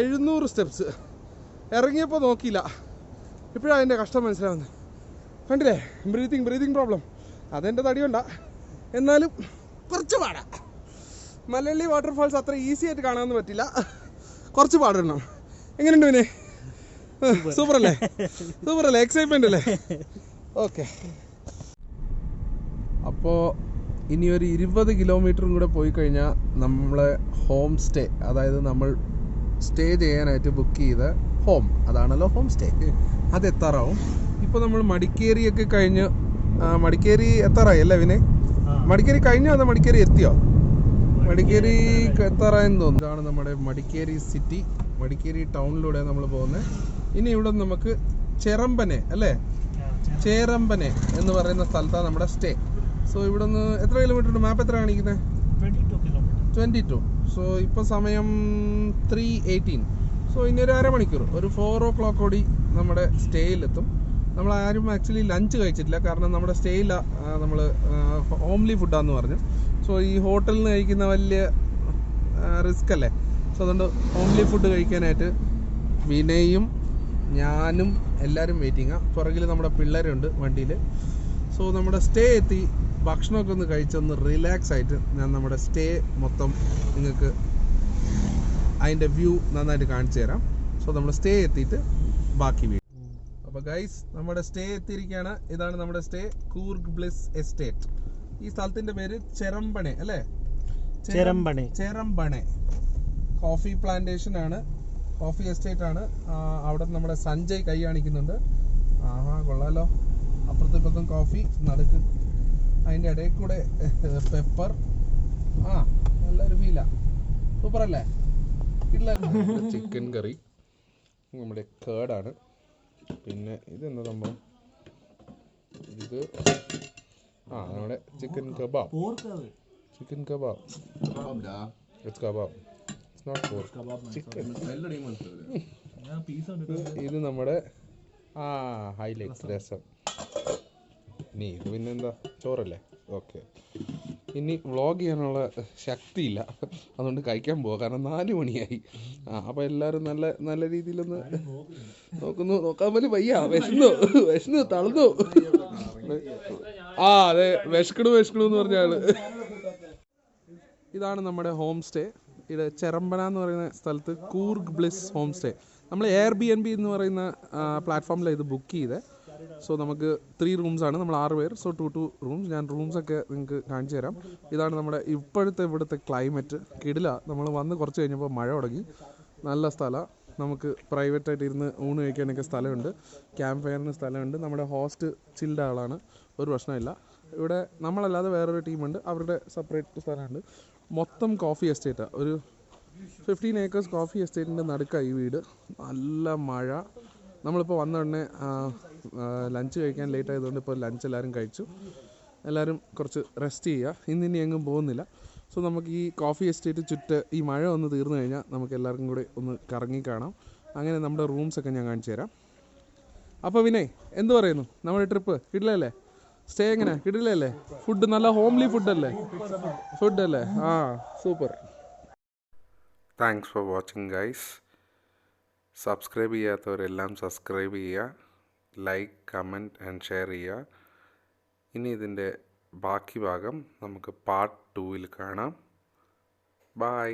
700 സ്റ്റെപ്സ് ഇറങ്ങിയപ്പോൾ നോക്കിയില്ല, ഇപ്പോഴാണ് അതിൻ്റെ കഷ്ടം മനസ്സിലാവുന്നത്. കണ്ടില്ലേ? Breathing problem. അതെൻ്റെ തടിയുണ്ടാ, എന്നാലും കുറച്ച് പാടാ. മലയാളി വാട്ടർഫാൾസ് അത്ര ഈസി ആയിട്ട് കാണാനൊന്നും പറ്റില്ല, കുറച്ച് പാടിടണം. എങ്ങനെയുണ്ട് പിന്നെ? സൂപ്പറല്ലേ? എക്സൈറ്റ്മെൻ്റ് അല്ലേ? ഓക്കെ. അപ്പോൾ ഇനി ഒരു 20 കിലോമീറ്ററും കൂടെ പോയി കഴിഞ്ഞാൽ നമ്മളെ ഹോം സ്റ്റേ, അതായത് നമ്മൾ സ്റ്റേ ചെയ്യാനായിട്ട് ബുക്ക് ചെയ്ത ഹോം, അതാണല്ലോ ഹോം സ്റ്റേ, അത് എത്താറാവും. ഇപ്പോൾ നമ്മൾ മടിക്കേരിയൊക്കെ കഴിഞ്ഞ്, മടിക്കേരി എത്താറായി അല്ലേ വിനെ? മടിക്കേരി കഴിഞ്ഞോ അതോ മടിക്കേരി എത്തിയോ? മടിക്കേരി എത്താറായെന്ന് തോന്നുന്നു. ഇതാണ് നമ്മുടെ മടിക്കേരി സിറ്റി. മടിക്കേരി ടൗണിലൂടെ നമ്മൾ പോകുന്നത്. ഇനി ഇവിടെ നമുക്ക് ചെറമ്പനെ അല്ലേ, ചേരമ്പനെ എന്ന് പറയുന്ന സ്ഥലത്താണ് നമ്മുടെ സ്റ്റേ. സോ ഇവിടെ നിന്ന് എത്ര കിലോമീറ്റർ ഉണ്ട്? മാപ്പ് എത്ര കാണിക്കുന്നത്? 22. സോ ഇപ്പോൾ സമയം 3:18. സോ ഇനി ഒരു അരമണിക്കൂർ, ഒരു 4 o'clock കൂടി നമ്മുടെ സ്റ്റേയിലെത്തും. നമ്മൾ ആരും ആക്ച്വലി ലഞ്ച് കഴിച്ചിട്ടില്ല, കാരണം നമ്മുടെ സ്റ്റേയിൽ നമ്മൾ ഹോംലി ഫുഡാന്ന് പറഞ്ഞു. സോ ഈ ഹോട്ടലിൽ നിന്ന് കഴിക്കുന്ന വലിയ റിസ്ക് അല്ലേ. സോ അതുകൊണ്ട് ഹോംലി ഫുഡ് കഴിക്കാനായിട്ട് വിനയും ഞാനും എല്ലാവരും വെയിറ്റിങ്ങാണ്. പുറകിൽ നമ്മുടെ പിള്ളേരുണ്ട് വണ്ടിയിൽ. സോ നമ്മുടെ സ്റ്റേ എത്തി, ഭക്ഷണമൊക്കെ ഒന്ന് കഴിച്ചൊന്ന് റിലാക്സ് ആയിട്ട് ഞാൻ നമ്മുടെ സ്റ്റേ മൊത്തം നിങ്ങൾക്ക് അതിൻ്റെ വ്യൂ നന്നായിട്ട് കാണിച്ചു തരാം. സോ നമ്മുടെ സ്റ്റേ എത്തിയിട്ട് ബാക്കി വീഡിയോ. അപ്പോൾ ഗൈസ്, നമ്മുടെ സ്റ്റേ എത്തിയിരിക്കുകയാണ്. ഇതാണ് നമ്മുടെ സ്റ്റേ, കൂർഗ് ബ്ലിസ് എസ്റ്റേറ്റ്. ഈ സ്ഥലത്തിൻ്റെ പേര് ചെറമ്പനെ അല്ലേ? ചെറമ്പനെ കോഫി പ്ലാന്റേഷൻ ആണ്, കോഫി എസ്റ്റേറ്റ് ആണ്. അവിടെ നമ്മുടെ സഞ്ജയ് കൈ കാണിക്കുന്നുണ്ട്. കൊള്ളാലോ. അപ്പുറത്തും ഇപ്പുറത്തും കോഫി, നടുക്ക് അതിൻ്റെ ഇടയിൽ കൂടെ പെപ്പർ. നല്ലൊരു ഫീലാ. സൂപ്പർ അല്ലേ? ചിക്കൻ കറി, നമ്മുടെ കേടാണ്. പിന്നെ ഇതെന്താ സംഭവം? ഇത് നമ്മുടെ chicken kebab. Chicken kebab. It's kebab. It's not pork. Chicken. ഇത് നമ്മുടെ ഹൈലൈറ്റ് രസം. ഇനി ഇത് പിന്നെന്താ, ചോറല്ലേ? ഓക്കെ. ഇനി വ്ളോഗ് ചെയ്യാനുള്ള ശക്തിയില്ല, അതുകൊണ്ട് കഴിക്കാൻ പോവാം. കാരണം 4 മണിയായി. അപ്പോൾ എല്ലാവരും നല്ല നല്ല രീതിയിലൊന്ന് നോക്കാൻ പോലും വയ്യ. വിശന്നു തളർന്നു. അതെ, വിശക്കണു എന്ന് പറഞ്ഞ ആള്. ഇതാണ് നമ്മുടെ ഹോം സ്റ്റേ. ഇത് ചെറമ്പന എന്ന് പറയുന്ന സ്ഥലത്ത് കൂർഗ് ബ്ലിസ് ഹോം സ്റ്റേ. നമ്മൾ Airbnb എന്ന് പറയുന്ന പ്ലാറ്റ്ഫോമിലാണ് ഇത് ബുക്ക് ചെയ്തത്. സോ നമുക്ക് 3 റൂംസാണ്, നമ്മൾ 6 പേർ. So 2 rooms. ഞാൻ റൂംസൊക്കെ നിങ്ങൾക്ക് കാണിച്ചു തരാം. ഇതാണ് നമ്മുടെ ഇപ്പോഴത്തെ ഇവിടുത്തെ ക്ലൈമറ്റ്. കിടില. നമ്മൾ വന്ന് കുറച്ച് കഴിഞ്ഞപ്പോൾ മഴ തുടങ്ങി. നല്ല സ്ഥലമാണ്. നമുക്ക് പ്രൈവറ്റായിട്ട് ഇരുന്ന് ഊണ് കഴിക്കാനൊക്കെ സ്ഥലമുണ്ട്. ക്യാമ്പ് ഫയറിന് സ്ഥലമുണ്ട്. നമ്മുടെ ഹോസ്റ്റ് ചിൽഡ് ആളാണ്, ഒരു പ്രശ്നമില്ല. ഇവിടെ നമ്മളല്ലാതെ വേറൊരു ടീമുണ്ട്, അവരുടെ സെപ്പറേറ്റ് സ്ഥലമുണ്ട്. മൊത്തം കോഫി എസ്റ്റേറ്റാണ്. ഒരു 15 ഏക്കേഴ്സ് കോഫി എസ്റ്റേറ്റിൻ്റെ നടുക്കാണ് ഈ വീട്. നല്ല മഴ. നമ്മളിപ്പോൾ വന്ന ഉടനെ ലഞ്ച് കഴിക്കാൻ ലേറ്റ് ആയതുകൊണ്ട് ഇപ്പോൾ ലഞ്ച് എല്ലാവരും കഴിച്ചു. എല്ലാവരും കുറച്ച് റെസ്റ്റ് ചെയ്യുക. ഇനി എങ്ങും പോകുന്നില്ല. സോ നമുക്ക് ഈ കോഫി എസ്റ്റേറ്റ് ഈ മഴ ഒന്ന് തീർന്നു കഴിഞ്ഞാൽ നമുക്ക് എല്ലാവർക്കും കൂടെ ഒന്ന് കറങ്ങി കാണാം. അങ്ങനെ നമ്മുടെ റൂംസൊക്കെ ഞാൻ കാണിച്ചു തരാം. അപ്പോൾ വിനയ്, എന്ത് പറയുന്നു? നമ്മുടെ ട്രിപ്പ് കിടിലല്ലേ? സ്റ്റേ എങ്ങനെ? കിടിലല്ലേ? ഫുഡ് നല്ല ഹോംലി ഫുഡല്ലേ? Super. Thanks for watching guys. Subscribe ചെയ്യാത്തവരെല്ലാം സബ്സ്ക്രൈബ് ചെയ്യുക, ലൈക്ക്, കമൻറ്റ് ആൻഡ് ഷെയർ ചെയ്യുക. ഇനി ഇതിൻ്റെ ബാക്കി ഭാഗം നമുക്ക് പാർട്ട് 2-ൽ കാണാം. ബൈ.